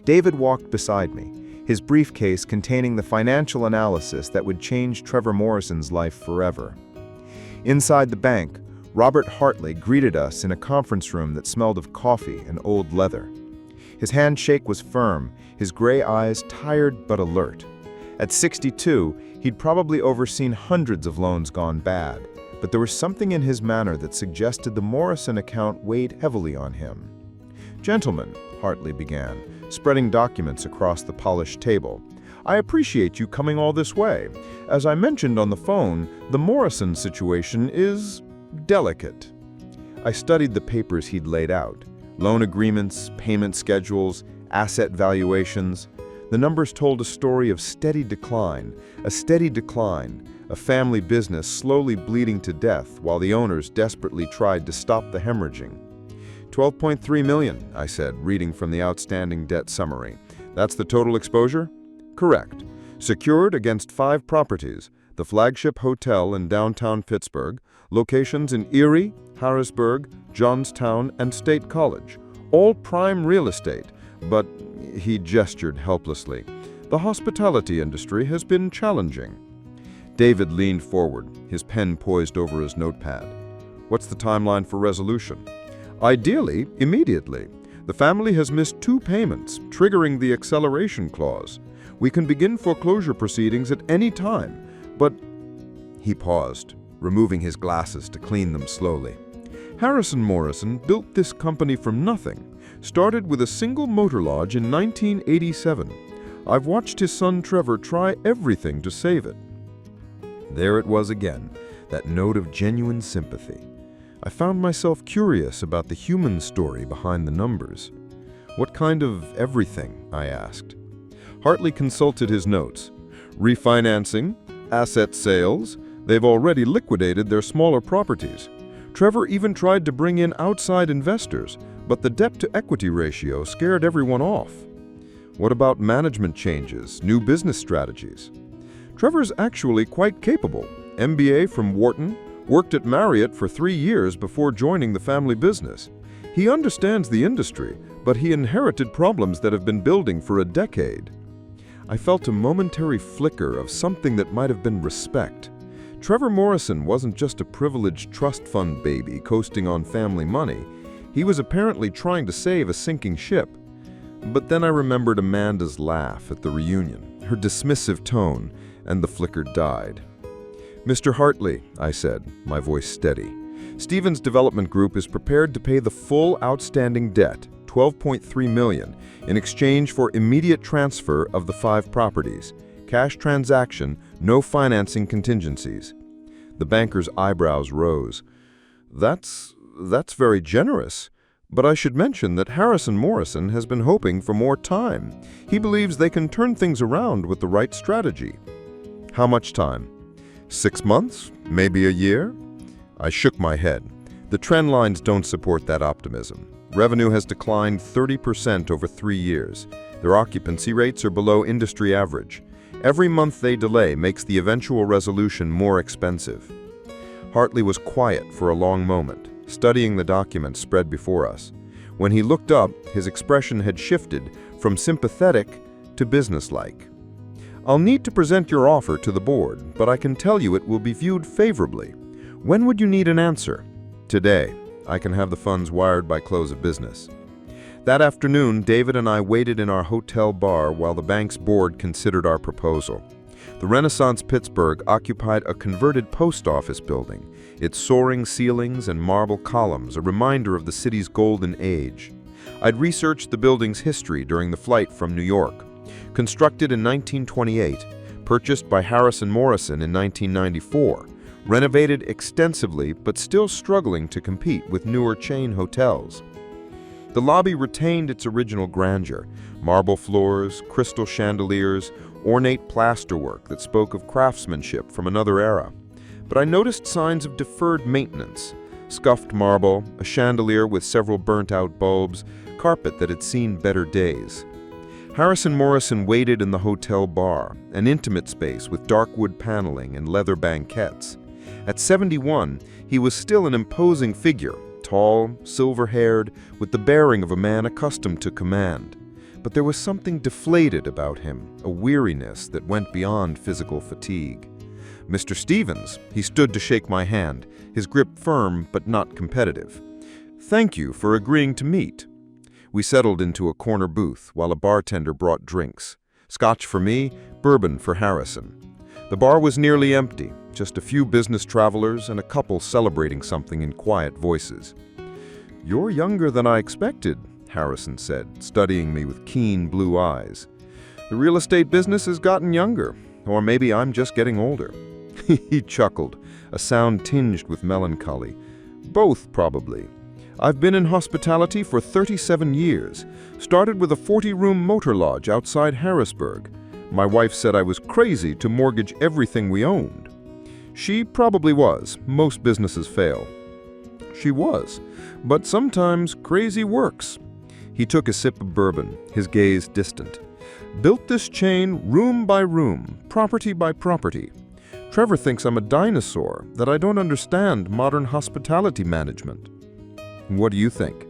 David walked beside me, his briefcase containing the financial analysis that would change Trevor Morrison's life forever. Inside the bank, Robert Hartley greeted us in a conference room that smelled of coffee and old leather. His handshake was firm, his gray eyes tired but alert. At 62, he'd probably overseen hundreds of loans gone bad, but there was something in his manner that suggested the Morrison account weighed heavily on him. "Gentlemen," Hartley began, spreading documents across the polished table, "I appreciate you coming all this way. As I mentioned on the phone, the Morrison situation is delicate." I studied the papers he'd laid out. Loan agreements, payment schedules, asset valuations. The numbers told a story of steady decline, a family business slowly bleeding to death while the owners desperately tried to stop the hemorrhaging. $12.3 million, I said, reading from the outstanding debt summary. That's the total exposure? Correct. Secured against 5 properties, the flagship hotel in downtown Pittsburgh, locations in Erie, Harrisburg, Johnstown, and State College. All prime real estate, but, he gestured helplessly, the hospitality industry has been challenging. David leaned forward, his pen poised over his notepad. What's the timeline for resolution? Ideally, immediately. The family has missed 2 payments, triggering the acceleration clause. We can begin foreclosure proceedings at any time, but... He paused, removing his glasses to clean them slowly. Harrison Morrison built this company from nothing, started with a single motor lodge in 1987. I've watched his son Trevor try everything to save it. There it was again, that note of genuine sympathy. I found myself curious about the human story behind the numbers. What kind of everything? I asked. Hartley consulted his notes. Refinancing, asset sales, they've already liquidated their smaller properties. Trevor even tried to bring in outside investors, but the debt-to-equity ratio scared everyone off. What about management changes, new business strategies? Trevor's actually quite capable. MBA from Wharton, worked at Marriott for 3 years before joining the family business. He understands the industry, but he inherited problems that have been building for a decade. I felt a momentary flicker of something that might have been respect. Trevor Morrison wasn't just a privileged trust fund baby coasting on family money. He was apparently trying to save a sinking ship. But then I remembered Amanda's laugh at the reunion, her dismissive tone, and the flicker died. Mr. Hartley, I said, my voice steady, Stevens Development Group is prepared to pay the full outstanding debt, $12.3 million, in exchange for immediate transfer of the 5 properties. Cash transaction, no financing contingencies. The banker's eyebrows rose. That's very generous. But I should mention that Harrison Morrison has been hoping for more time. He believes they can turn things around with the right strategy. How much time? 6 months? Maybe a year? I shook my head. The trend lines don't support that optimism. Revenue has declined 30% over 3 years. Their occupancy rates are below industry average. Every month they delay makes the eventual resolution more expensive. Hartley was quiet for a long moment, studying the documents spread before us. When he looked up, his expression had shifted from sympathetic to businesslike. I'll need to present your offer to the board, but I can tell you it will be viewed favorably. When would you need an answer? Today. I can have the funds wired by close of business. That afternoon, David and I waited in our hotel bar while the bank's board considered our proposal. The Renaissance Pittsburgh occupied a converted post office building, its soaring ceilings and marble columns a reminder of the city's golden age. I'd researched the building's history during the flight from New York. Constructed in 1928, purchased by Harrison Morrison in 1994, renovated extensively but still struggling to compete with newer chain hotels. The lobby retained its original grandeur, marble floors, crystal chandeliers, ornate plasterwork that spoke of craftsmanship from another era. but I noticed signs of deferred maintenance. Scuffed marble, a chandelier with several burnt-out bulbs, carpet that had seen better days. Harrison Morrison waited in the hotel bar, an intimate space with dark wood paneling and leather banquettes. At 71, he was still an imposing figure, tall, silver-haired, with the bearing of a man accustomed to command. But there was something deflated about him, a weariness that went beyond physical fatigue. Mr. Stevens, he stood to shake my hand, his grip firm but not competitive. Thank you for agreeing to meet. We settled into a corner booth while a bartender brought drinks. Scotch for me, bourbon for Harrison. The bar was nearly empty, just a few business travelers and a couple celebrating something in quiet voices. You're younger than I expected, Harrison said, studying me with keen blue eyes. The real estate business has gotten younger, or maybe I'm just getting older. He chuckled, a sound tinged with melancholy. Both, probably. I've been in hospitality for 37 years. Started with a 40-room motor lodge outside Harrisburg. My wife said I was crazy to mortgage everything we owned. She probably was. Most businesses fail. She was. But sometimes crazy works. He took a sip of bourbon, his gaze distant. Built this chain room by room, property by property. Trevor thinks I'm a dinosaur, that I don't understand modern hospitality management. What do you think?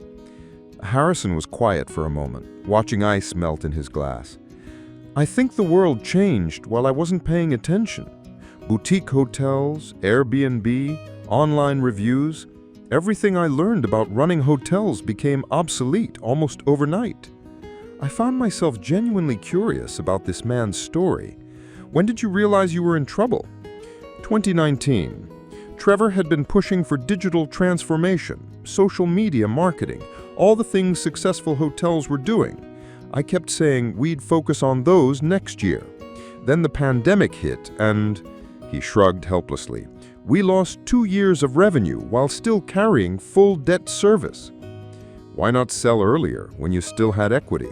Harrison was quiet for a moment, watching ice melt in his glass. I think the world changed while I wasn't paying attention. Boutique hotels, Airbnb, online reviews. Everything I learned about running hotels became obsolete almost overnight. I found myself genuinely curious about this man's story. When did you realize you were in trouble? 2019. Trevor had been pushing for digital transformation, social media marketing, all the things successful hotels were doing. I kept saying we'd focus on those next year. Then the pandemic hit and, he shrugged helplessly, we lost 2 years of revenue while still carrying full debt service. Why not sell earlier when you still had equity?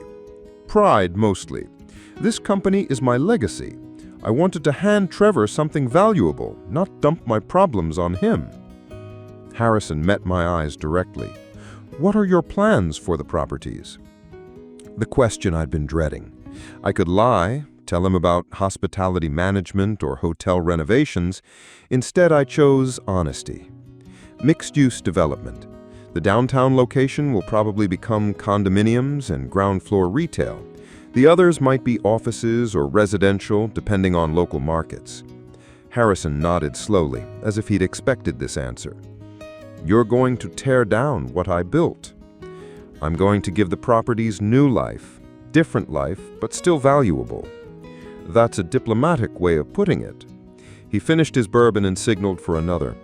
Pride, mostly. This company is my legacy. I wanted to hand Trevor something valuable, not dump my problems on him. Harrison met my eyes directly. What are your plans for the properties? The question I'd been dreading. I could lie, tell him about hospitality management or hotel renovations. Instead, I chose honesty. Mixed-use development. The downtown location will probably become condominiums and ground floor retail. The others might be offices or residential, depending on local markets. Harrison nodded slowly, as if he'd expected this answer. You're going to tear down what I built. I'm going to give the properties new life, different life, but still valuable. That's a diplomatic way of putting it. He finished his bourbon and signaled for another.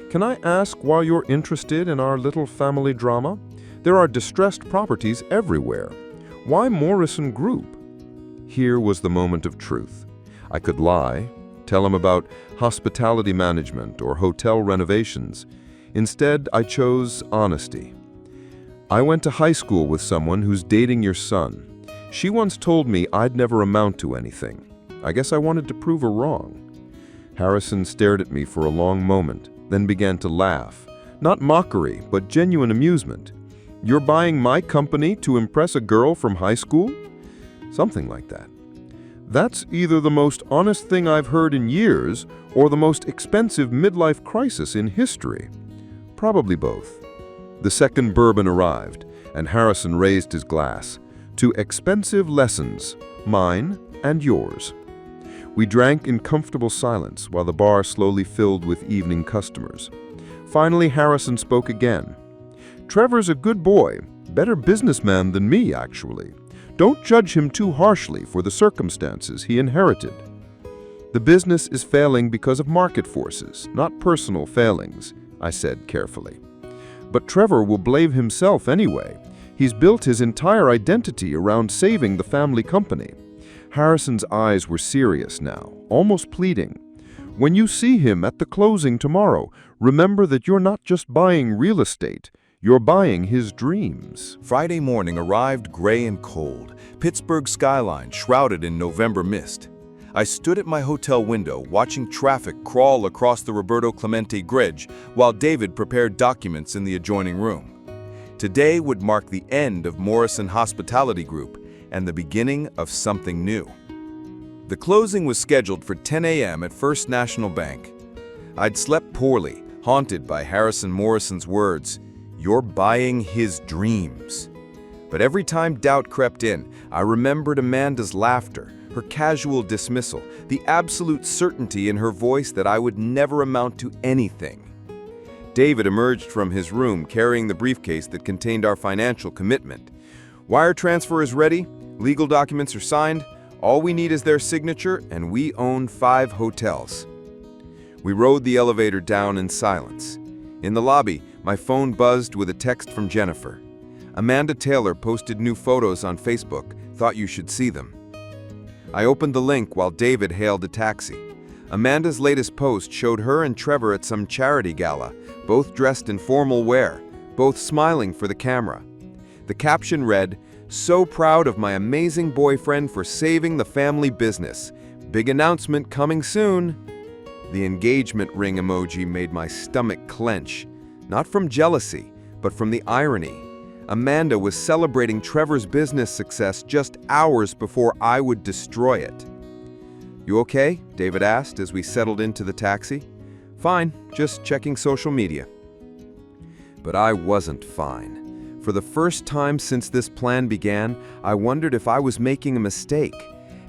Can I ask why you're interested in our little family drama? There are distressed properties everywhere. Why Morrison Group? Here was the moment of truth. I could lie, tell him about hospitality management or hotel renovations. Instead, I chose honesty. I went to high school with someone who's dating your son. She once told me I'd never amount to anything. I guess I wanted to prove her wrong. Harrison stared at me for a long moment, then began to laugh. Not mockery, but genuine amusement. You're buying my company to impress a girl from high school? Something like that. That's either the most honest thing I've heard in years or the most expensive midlife crisis in history. Probably both. The second bourbon arrived, and Harrison raised his glass. To expensive lessons, mine and yours. We drank in comfortable silence while the bar slowly filled with evening customers. Finally, Harrison spoke again. Trevor's a good boy, better businessman than me, actually. Don't judge him too harshly for the circumstances he inherited. The business is failing because of market forces, not personal failings, I said carefully. But Trevor will blame himself anyway. He's built his entire identity around saving the family company. Harrison's eyes were serious now, almost pleading. When you see him at the closing tomorrow, remember that you're not just buying real estate. You're buying his dreams. Friday morning arrived gray and cold, Pittsburgh's skyline shrouded in November mist. I stood at my hotel window watching traffic crawl across the Roberto Clemente Bridge while David prepared documents in the adjoining room. Today would mark the end of Morrison Hospitality Group and the beginning of something new. The closing was scheduled for 10 a.m. at First National Bank. I'd slept poorly, haunted by Harrison Morrison's words, "You're buying his dreams." But every time doubt crept in, I remembered Amanda's laughter, her casual dismissal, the absolute certainty in her voice that I would never amount to anything. David emerged from his room carrying the briefcase that contained our financial commitment. "Wire transfer is ready, legal documents are signed, all we need is their signature, and we own 5 hotels." We rode the elevator down in silence. In the lobby, my phone buzzed with a text from Jennifer. "Amanda Taylor posted new photos on Facebook, thought you should see them." I opened the link while David hailed a taxi. Amanda's latest post showed her and Trevor at some charity gala, both dressed in formal wear, both smiling for the camera. The caption read, "So proud of my amazing boyfriend for saving the family business. Big announcement coming soon." The engagement ring emoji made my stomach clench, not from jealousy, but from the irony. Amanda was celebrating Trevor's business success just hours before I would destroy it. "You okay?" David asked as we settled into the taxi. "Fine, just checking social media." But I wasn't fine. For the first time since this plan began, I wondered if I was making a mistake.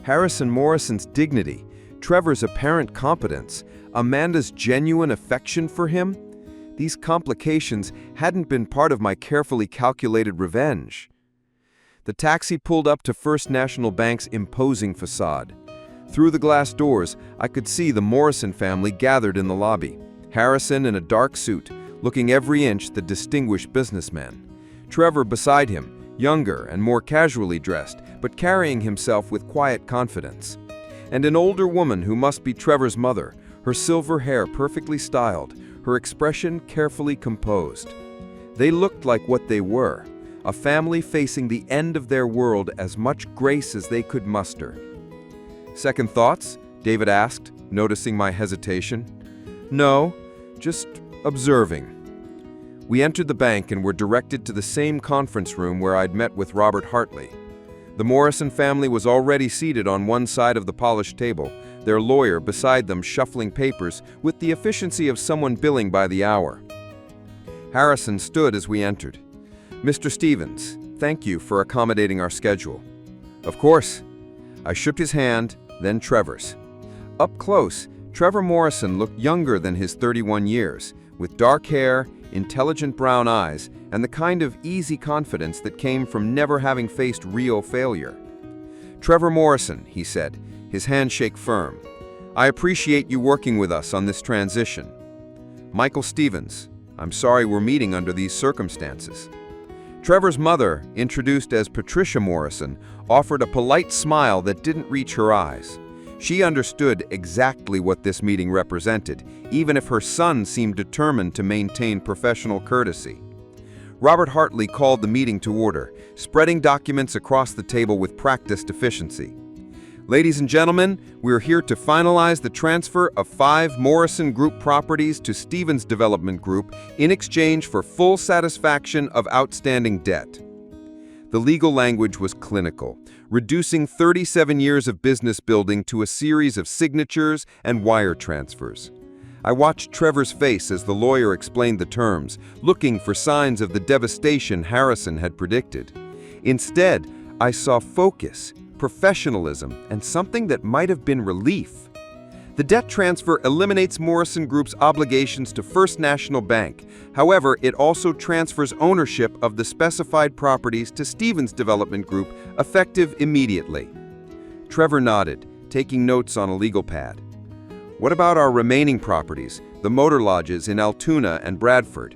Harrison Morrison's dignity, Trevor's apparent competence, Amanda's genuine affection for him, these complications hadn't been part of my carefully calculated revenge. The taxi pulled up to First National Bank's imposing facade. Through the glass doors, I could see the Morrison family gathered in the lobby. Harrison in a dark suit, looking every inch the distinguished businessman. Trevor beside him, younger and more casually dressed, but carrying himself with quiet confidence. And an older woman who must be Trevor's mother, her silver hair perfectly styled, her expression carefully composed. They looked like what they were, a family facing the end of their world as much grace as they could muster. "Second thoughts?" David asked, noticing my hesitation. "No, just observing." We entered the bank and were directed to the same conference room where I'd met with Robert Hartley. The Morrison family was already seated on one side of the polished table, their lawyer beside them shuffling papers with the efficiency of someone billing by the hour. Harrison stood as we entered. "Mr. Stevens, thank you for accommodating our schedule." "Of course." I shook his hand, then Trevor's. Up close, Trevor Morrison looked younger than his 31 years, with dark hair, intelligent brown eyes, and the kind of easy confidence that came from never having faced real failure. "Trevor Morrison," he said, his handshake firm. "I appreciate you working with us on this transition." "Michael Stevens, I'm sorry we're meeting under these circumstances." Trevor's mother, introduced as Patricia Morrison, offered a polite smile that didn't reach her eyes. She understood exactly what this meeting represented, even if her son seemed determined to maintain professional courtesy. Robert Hartley called the meeting to order, spreading documents across the table with practiced efficiency. "Ladies and gentlemen, we're here to finalize the transfer of 5 Morrison Group properties to Stevens Development Group in exchange for full satisfaction of outstanding debt." The legal language was clinical, reducing 37 years of business building to a series of signatures and wire transfers. I watched Trevor's face as the lawyer explained the terms, looking for signs of the devastation Harrison had predicted. Instead, I saw focus, professionalism, and something that might have been relief. The debt transfer eliminates Morrison Group's obligations to First National Bank. However, it also transfers ownership of the specified properties to Stevens Development Group, effective immediately. Trevor nodded, taking notes on a legal pad. "What about our remaining properties, the motor lodges in Altoona and Bradford?"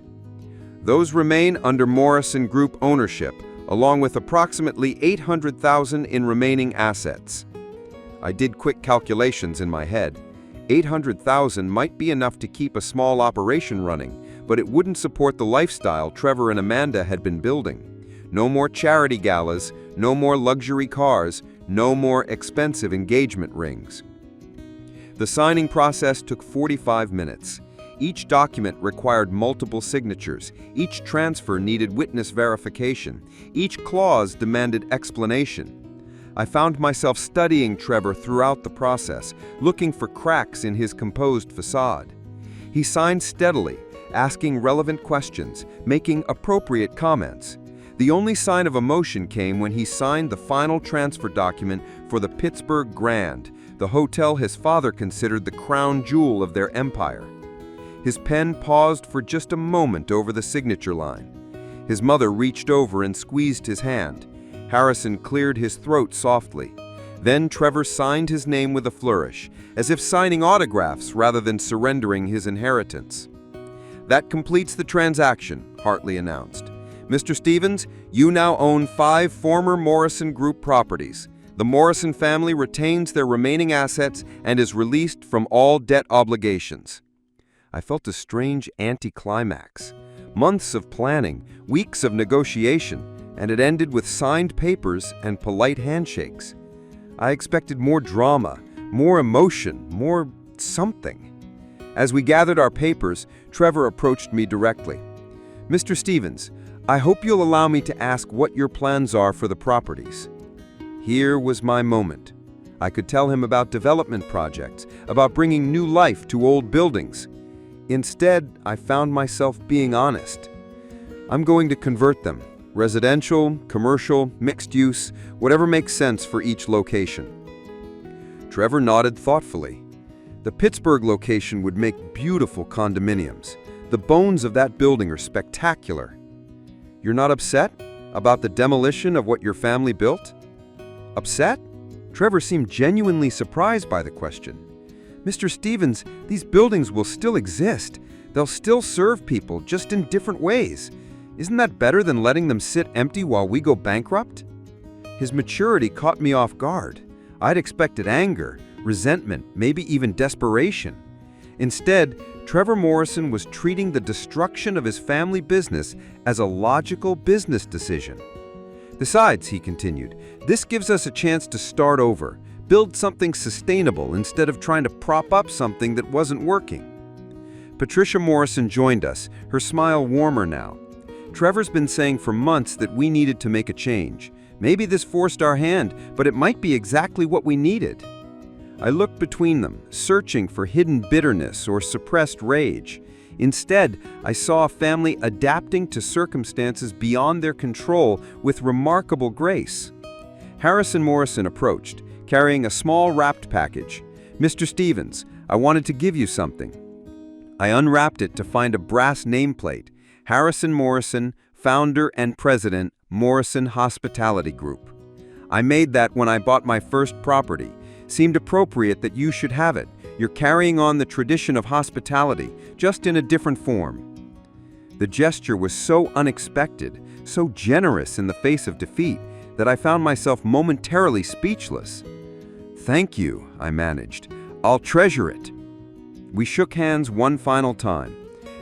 "Those remain under Morrison Group ownership, along with approximately $800,000 in remaining assets." I did quick calculations in my head. $800,000 might be enough to keep a small operation running, but it wouldn't support the lifestyle Trevor and Amanda had been building. No more charity galas, no more luxury cars, no more expensive engagement rings. The signing process took 45 minutes. Each document required multiple signatures. Each transfer needed witness verification. Each clause demanded explanation. I found myself studying Trevor throughout the process, looking for cracks in his composed facade. He signed steadily, asking relevant questions, making appropriate comments. The only sign of emotion came when he signed the final transfer document for the Pittsburgh Grand, the hotel his father considered the crown jewel of their empire. His pen paused for just a moment over the signature line. His mother reached over and squeezed his hand. Harrison cleared his throat softly. Then Trevor signed his name with a flourish, as if signing autographs rather than surrendering his inheritance. "That completes the transaction," Hartley announced. "Mr. Stevens, you now own 5 former Morrison Group properties. The Morrison family retains their remaining assets and is released from all debt obligations." I felt a strange anticlimax. Months of planning, weeks of negotiation, and it ended with signed papers and polite handshakes. I expected more drama, more emotion, more something. As we gathered our papers, Trevor approached me directly. "Mr. Stevens, I hope you'll allow me to ask what your plans are for the properties." Here was my moment. I could tell him about development projects, about bringing new life to old buildings. Instead, I found myself being honest. I'm going to convert them. Residential, commercial, mixed use, whatever makes sense for each location. Trevor nodded thoughtfully. The Pittsburgh location would make beautiful condominiums. The bones of that building are spectacular. You're not upset about the demolition of what your family built? Upset? Trevor seemed genuinely surprised by the question. "Mr. Stevens, these buildings will still exist. They'll still serve people, just in different ways. Isn't that better than letting them sit empty while we go bankrupt?" His maturity caught me off guard. I'd expected anger, resentment, maybe even desperation. Instead, Trevor Morrison was treating the destruction of his family business as a logical business decision. "Besides," he continued, "this gives us a chance to start over, build something sustainable instead of trying to prop up something that wasn't working." Patricia Morrison joined us, her smile warmer now. "Trevor's been saying for months that we needed to make a change. Maybe this forced our hand, but it might be exactly what we needed." I looked between them, searching for hidden bitterness or suppressed rage. Instead, I saw a family adapting to circumstances beyond their control with remarkable grace. Harrison Morrison approached, carrying a small wrapped package. "Mr. Stevens, I wanted to give you something." I unwrapped it to find a brass nameplate. Harrison Morrison, founder and president, Morrison Hospitality Group. "I made that when I bought my first property. Seemed appropriate that you should have it. You're carrying on the tradition of hospitality, just in a different form." The gesture was so unexpected, so generous in the face of defeat, that I found myself momentarily speechless. "Thank you," I managed. "I'll treasure it." We shook hands one final time.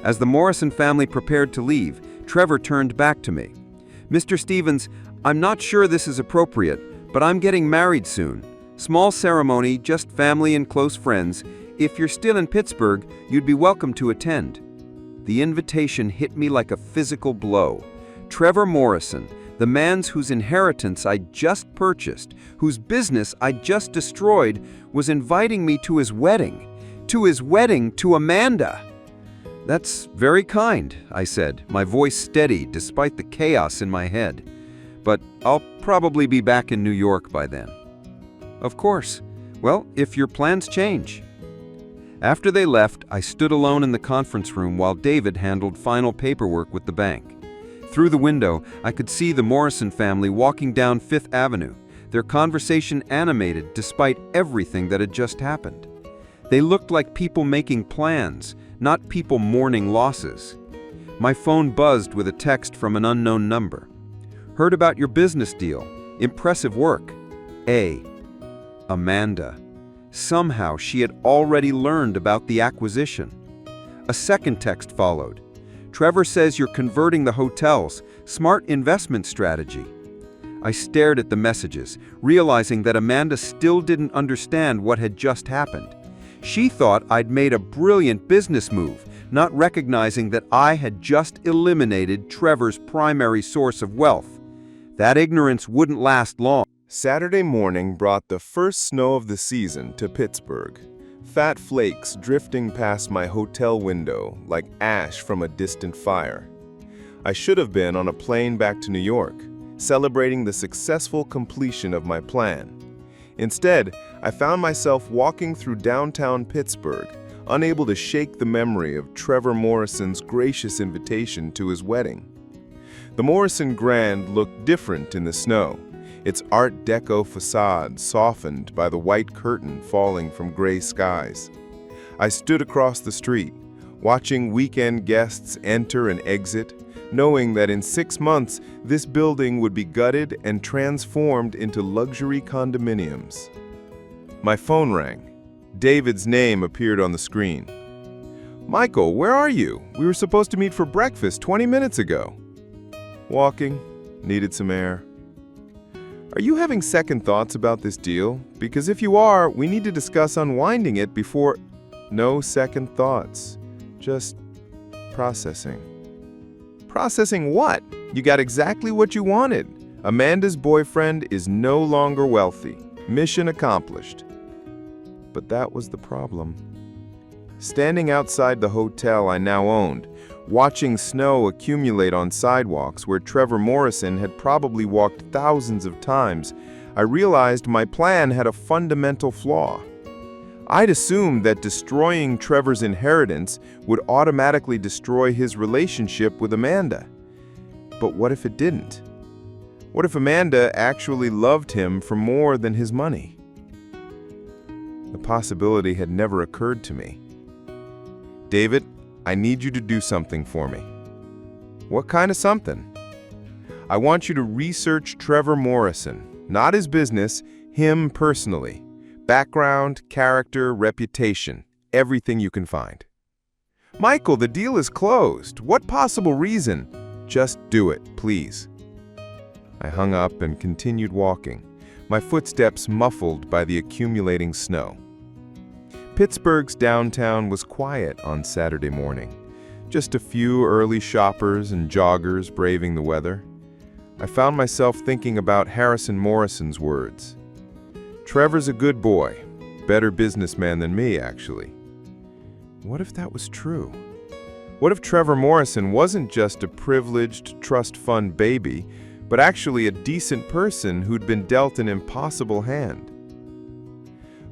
As the Morrison family prepared to leave, Trevor turned back to me. "Mr. Stevens, I'm not sure this is appropriate, but I'm getting married soon. Small ceremony, just family and close friends. If you're still in Pittsburgh, you'd be welcome to attend." The invitation hit me like a physical blow. Trevor Morrison, the man whose inheritance I'd just purchased, whose business I'd just destroyed, was inviting me to his wedding. To Amanda. "That's very kind," I said, my voice steady despite the chaos in my head. "But I'll probably be back in New York by then." "Of course. Well, if your plans change." After they left, I stood alone in the conference room while David handled final paperwork with the bank. Through the window, I could see the Morrison family walking down Fifth Avenue, their conversation animated despite everything that had just happened. They looked like people making plans, not people mourning losses. My phone buzzed with a text from an unknown number. "Heard about your business deal. Impressive work. Amanda. Somehow she had already learned about the acquisition." A second text followed. "Trevor says you're converting the hotels. Smart investment strategy." I stared at the messages, realizing that Amanda still didn't understand what had just happened. She thought I'd made a brilliant business move, not recognizing that I had just eliminated Trevor's primary source of wealth. That ignorance wouldn't last long. Saturday morning brought the first snow of the season to Pittsburgh. Fat flakes drifting past my hotel window like ash from a distant fire. I should have been on a plane back to New York, celebrating the successful completion of my plan. Instead, I found myself walking through downtown Pittsburgh, unable to shake the memory of Trevor Morrison's gracious invitation to his wedding. The Morrison Grand looked different in the snow, its Art Deco facade softened by the white curtain falling from gray skies. I stood across the street, watching weekend guests enter and exit, knowing that in 6 months this building would be gutted and transformed into luxury condominiums. My phone rang. David's name appeared on the screen. "Michael, where are you? We were supposed to meet for breakfast 20 minutes ago." "Walking. Needed some air." "Are you having second thoughts about this deal? Because if you are, we need to discuss unwinding it before—" "No second thoughts. Just processing." "Processing what? You got exactly what you wanted. Amanda's boyfriend is no longer wealthy. Mission accomplished." But that was the problem. Standing outside the hotel I now owned, watching snow accumulate on sidewalks where Trevor Morrison had probably walked thousands of times, I realized my plan had a fundamental flaw. I'd assumed that destroying Trevor's inheritance would automatically destroy his relationship with Amanda. But what if it didn't? What if Amanda actually loved him for more than his money? The possibility had never occurred to me. "David, I need you to do something for me." "What kind of something?" "I want you to research Trevor Morrison, not his business, him personally. Background, character, reputation, everything you can find." "Michael, the deal is closed. What possible reason?" "Just do it, please." I hung up and continued walking, my footsteps muffled by the accumulating snow. Pittsburgh's downtown was quiet on Saturday morning. Just a few early shoppers and joggers braving the weather. I found myself thinking about Harrison Morrison's words. "Trevor's a good boy, better businessman than me, actually." What if that was true? What if Trevor Morrison wasn't just a privileged trust fund baby, but actually a decent person who'd been dealt an impossible hand?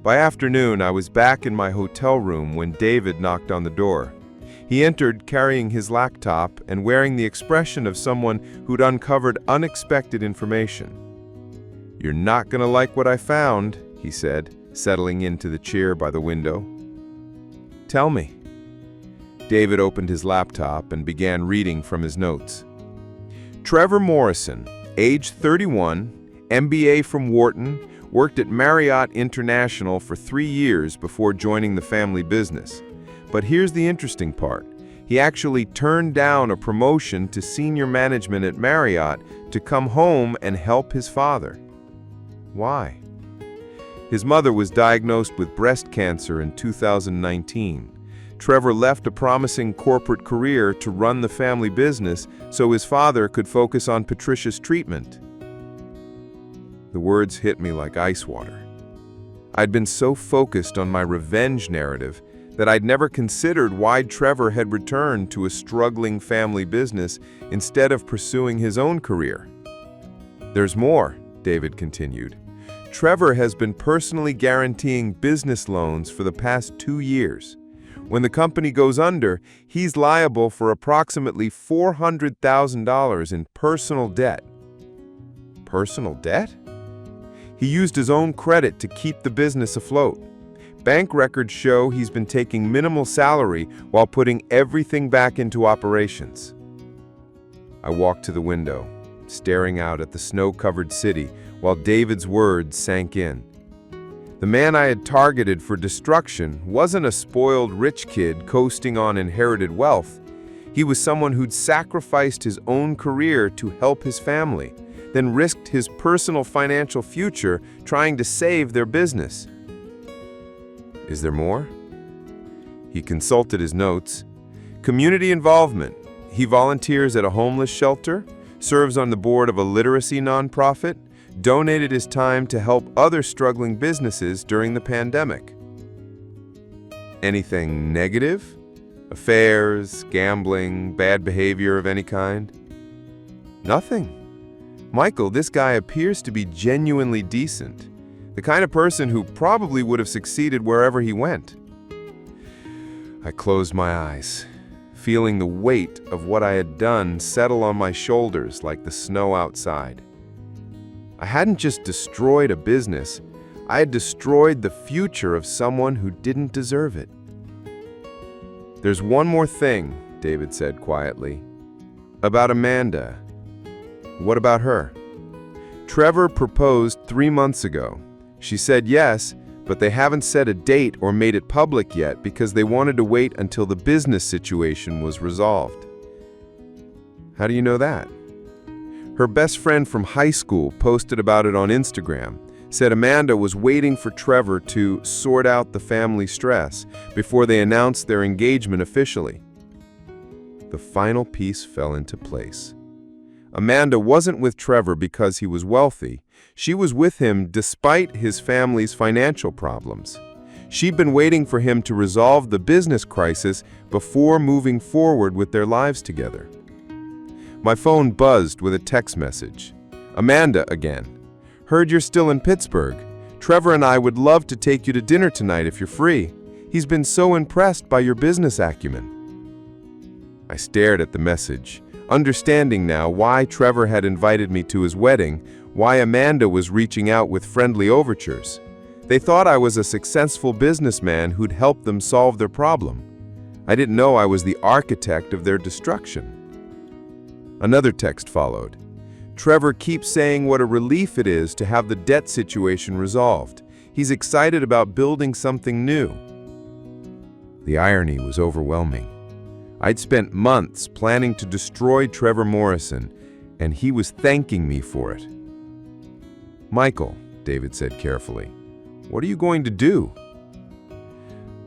By afternoon, I was back in my hotel room when David knocked on the door. He entered carrying his laptop and wearing the expression of someone who'd uncovered unexpected information. "You're not gonna like what I found," he said, settling into the chair by the window. "Tell me." David opened his laptop and began reading from his notes. Trevor Morrison, age 31, MBA from Wharton, worked at Marriott International for 3 years before joining the family business. But here's the interesting part. He actually turned down a promotion to senior management at Marriott to come home and help his father. Why? His mother was diagnosed with breast cancer in 2019. Trevor left a promising corporate career to run the family business so his father could focus on Patricia's treatment. The words hit me like ice water. I'd been so focused on my revenge narrative that I'd never considered why Trevor had returned to a struggling family business instead of pursuing his own career. "There's more," David continued. "Trevor has been personally guaranteeing business loans for the past 2 years. When the company goes under, he's liable for approximately $400,000 in personal debt." Personal debt? He used his own credit to keep the business afloat. Bank records show he's been taking minimal salary while putting everything back into operations. I walked to the window, staring out at the snow-covered city while David's words sank in. The man I had targeted for destruction wasn't a spoiled rich kid coasting on inherited wealth. He was someone who'd sacrificed his own career to help his family, then risked his personal financial future trying to save their business. Is there more? He consulted his notes. Community involvement. He volunteers at a homeless shelter, serves on the board of a literacy nonprofit, donated his time to help other struggling businesses during the pandemic. Anything negative? Affairs, gambling, bad behavior of any kind? Nothing. Michael, this guy appears to be genuinely decent, the kind of person who probably would have succeeded wherever he went. I closed my eyes, feeling the weight of what I had done settle on my shoulders like the snow outside. I hadn't just destroyed a business, I had destroyed the future of someone who didn't deserve it. There's one more thing, David said quietly. About Amanda. What about her? Trevor proposed 3 months ago. She said yes, but they haven't set a date or made it public yet because they wanted to wait until the business situation was resolved. How do you know that? Her best friend from high school posted about it on Instagram, said Amanda was waiting for Trevor to sort out the family stress before they announced their engagement officially. The final piece fell into place. Amanda wasn't with Trevor because he was wealthy. She was with him despite his family's financial problems. She'd been waiting for him to resolve the business crisis before moving forward with their lives together. My phone buzzed with a text message. Amanda again. Heard you're still in Pittsburgh. Trevor and I would love to take you to dinner tonight if you're free. He's been so impressed by your business acumen. I stared at the message, understanding now why Trevor had invited me to his wedding, why Amanda was reaching out with friendly overtures. They thought I was a successful businessman who'd help them solve their problem. I didn't know I was the architect of their destruction. Another text followed. Trevor keeps saying what a relief it is to have the debt situation resolved. He's excited about building something new. The irony was overwhelming. I'd spent months planning to destroy Trevor Morrison, and he was thanking me for it. Michael, David said carefully, what are you going to do?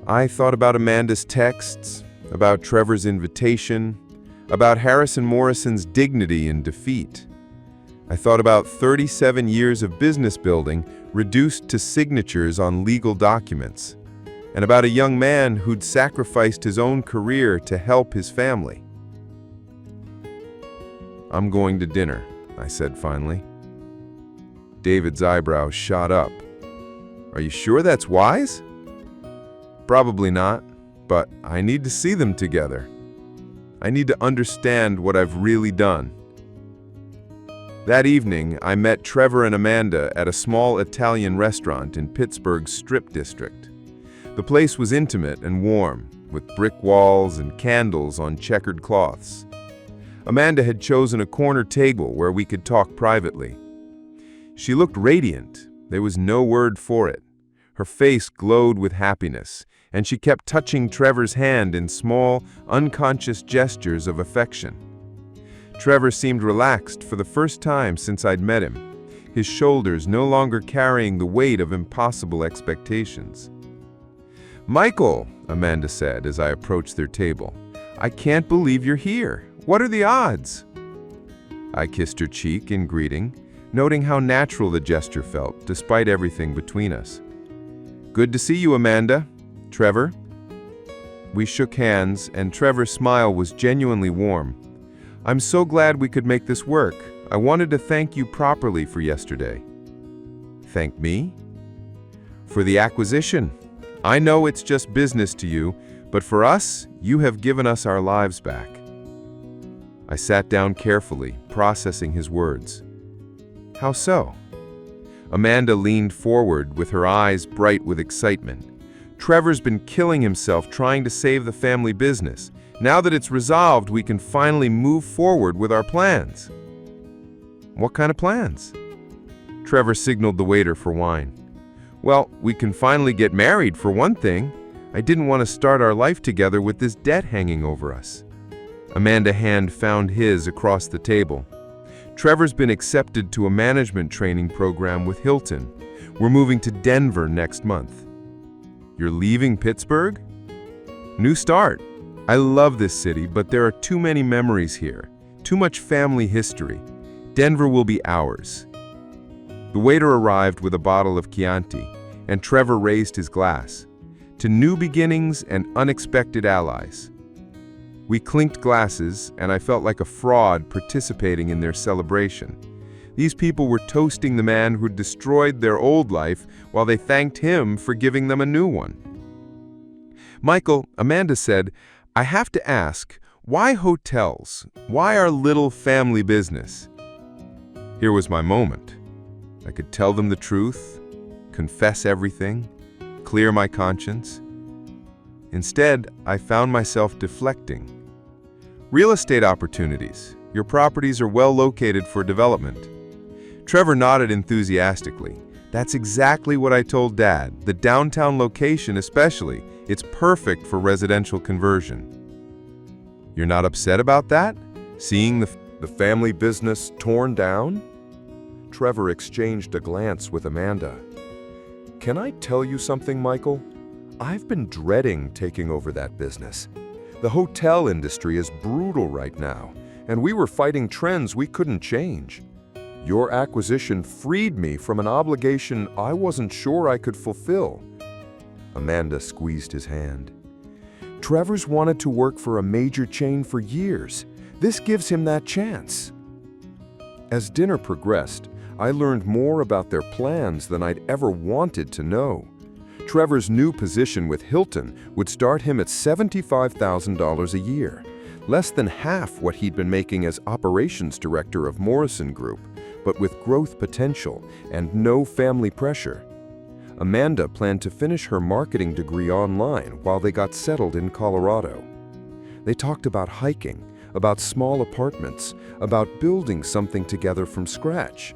I thought about Amanda's texts, about Trevor's invitation, about Harrison Morrison's dignity in defeat. I thought about 37 years of business building reduced to signatures on legal documents, and about a young man who'd sacrificed his own career to help his family. I'm going to dinner, I said finally. David's eyebrows shot up. Are you sure that's wise? Probably not, but I need to see them together. I need to understand what I've really done. That evening, I met Trevor and Amanda at a small Italian restaurant in Pittsburgh's Strip District. The place was intimate and warm, with brick walls and candles on checkered cloths. Amanda had chosen a corner table where we could talk privately. She looked radiant. There was no word for it. Her face glowed with happiness, and she kept touching Trevor's hand in small, unconscious gestures of affection. Trevor seemed relaxed for the first time since I'd met him, his shoulders no longer carrying the weight of impossible expectations. Michael, Amanda said as I approached their table, I can't believe you're here. What are the odds? I kissed her cheek in greeting, noting how natural the gesture felt despite everything between us. Good to see you, Amanda. Trevor? We shook hands, and Trevor's smile was genuinely warm. I'm so glad we could make this work. I wanted to thank you properly for yesterday. Thank me? For the acquisition. I know it's just business to you, but for us, you have given us our lives back. I sat down carefully, processing his words. How so? Amanda leaned forward with her eyes bright with excitement. Trevor's been killing himself trying to save the family business. Now that it's resolved, we can finally move forward with our plans. What kind of plans? Trevor signaled the waiter for wine. Well, we can finally get married for one thing. I didn't want to start our life together with this debt hanging over us. Amanda's hand found his across the table. Trevor's been accepted to a management training program with Hilton. We're moving to Denver next month. You're leaving Pittsburgh? New start. I love this city, but there are too many memories here. Too much family history. Denver will be ours. The waiter arrived with a bottle of Chianti, and Trevor raised his glass. To new beginnings and unexpected allies. We clinked glasses, and I felt like a fraud participating in their celebration. These people were toasting the man who destroyed their old life while they thanked him for giving them a new one. Michael, Amanda said, I have to ask, why hotels? Why our little family business? Here was my moment. I could tell them the truth, confess everything, clear my conscience. Instead, I found myself deflecting. Real estate opportunities. Your properties are well located for development. Trevor nodded enthusiastically. That's exactly what I told Dad. The downtown location especially. It's perfect for residential conversion. You're not upset about that? Seeing the family business torn down? Trevor exchanged a glance with Amanda. Can I tell you something, Michael? I've been dreading taking over that business. The hotel industry is brutal right now, and we were fighting trends we couldn't change. Your acquisition freed me from an obligation I wasn't sure I could fulfill. Amanda squeezed his hand. Trevor's wanted to work for a major chain for years. This gives him that chance. As dinner progressed, I learned more about their plans than I'd ever wanted to know. Trevor's new position with Hilton would start him at $75,000 a year, less than half what he'd been making as operations director of Morrison Group, but with growth potential and no family pressure. Amanda planned to finish her marketing degree online while they got settled in Colorado. They talked about hiking, about small apartments, about building something together from scratch.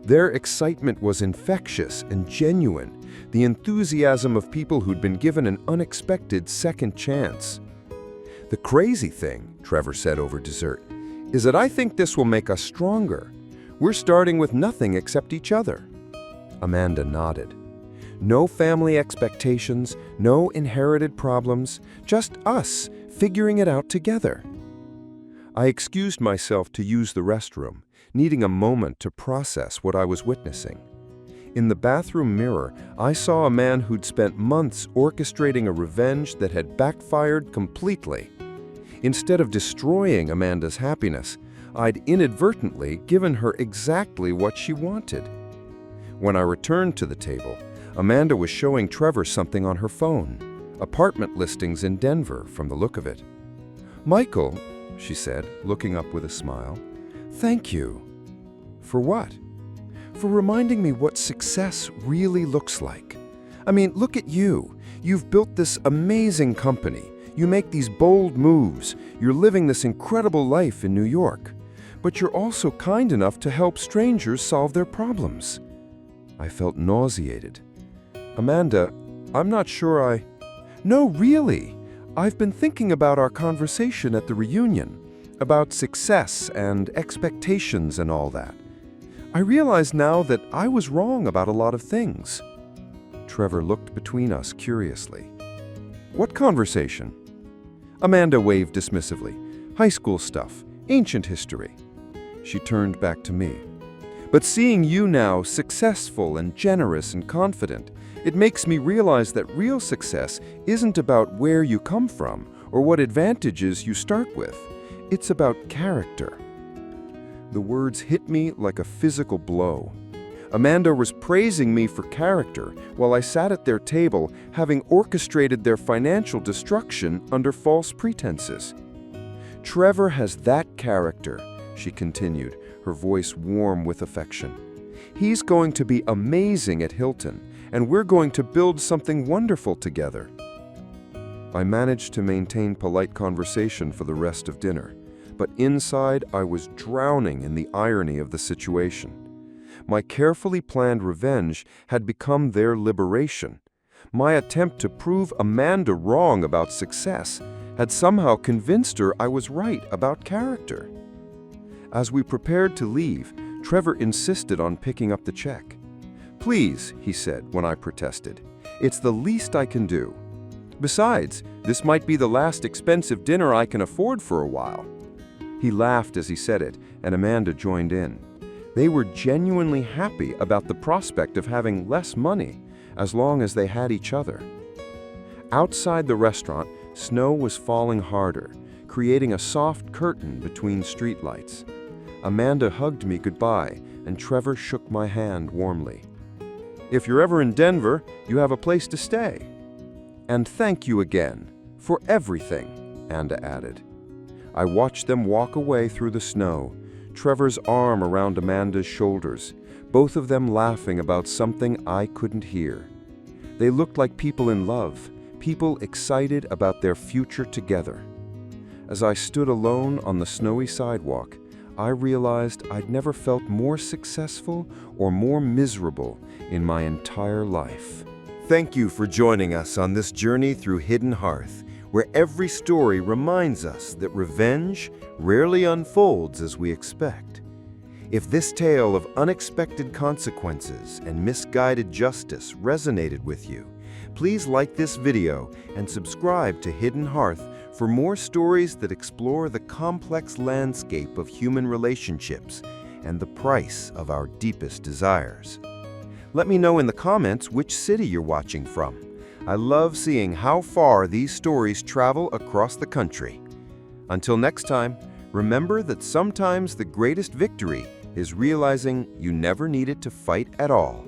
Their excitement was infectious and genuine, the enthusiasm of people who'd been given an unexpected second chance. The crazy thing, Trevor said over dessert, is that I think this will make us stronger. We're starting with nothing except each other. Amanda nodded. No family expectations, no inherited problems, just us figuring it out together. I excused myself to use the restroom, needing a moment to process what I was witnessing. In the bathroom mirror, I saw a man who'd spent months orchestrating a revenge that had backfired completely. Instead of destroying Amanda's happiness, I'd inadvertently given her exactly what she wanted. When I returned to the table, Amanda was showing Trevor something on her phone, apartment listings in Denver from the look of it. Michael, she said, looking up with a smile, thank you. For what? For reminding me what success really looks like. I mean, look at you. You've built this amazing company. You make these bold moves. You're living this incredible life in New York. But you're also kind enough to help strangers solve their problems. I felt nauseated. Amanda, I'm not sure No, really. I've been thinking about our conversation at the reunion, about success and expectations and all that. I realize now that I was wrong about a lot of things. Trevor looked between us curiously. What conversation? Amanda waved dismissively. High school stuff, ancient history. She turned back to me. But seeing you now successful and generous and confident, it makes me realize that real success isn't about where you come from or what advantages you start with. It's about character. The words hit me like a physical blow. Amanda was praising me for character while I sat at their table having orchestrated their financial destruction under false pretenses. Trevor has that character, she continued, her voice warm with affection. He's going to be amazing at Hilton, and we're going to build something wonderful together. I managed to maintain polite conversation for the rest of dinner, but inside I was drowning in the irony of the situation. My carefully planned revenge had become their liberation. My attempt to prove Amanda wrong about success had somehow convinced her I was right about character. As we prepared to leave, Trevor insisted on picking up the check. Please, he said when I protested. It's the least I can do. Besides, this might be the last expensive dinner I can afford for a while." He laughed as he said it, and Amanda joined in. They were genuinely happy about the prospect of having less money, as long as they had each other. Outside the restaurant, snow was falling harder, creating a soft curtain between streetlights. Amanda hugged me goodbye, and Trevor shook my hand warmly. "If you're ever in Denver, you have a place to stay." "And thank you again for everything," Amanda added. I watched them walk away through the snow, Trevor's arm around Amanda's shoulders, both of them laughing about something I couldn't hear. They looked like people in love, people excited about their future together. As I stood alone on the snowy sidewalk, I realized I'd never felt more successful or more miserable in my entire life. Thank you for joining us on this journey through Hidden Hearth, where every story reminds us that revenge rarely unfolds as we expect. If this tale of unexpected consequences and misguided justice resonated with you, please like this video and subscribe to Hidden Hearth for more stories that explore the complex landscape of human relationships and the price of our deepest desires. Let me know in the comments which city you're watching from. I love seeing how far these stories travel across the country. Until next time, remember that sometimes the greatest victory is realizing you never needed to fight at all.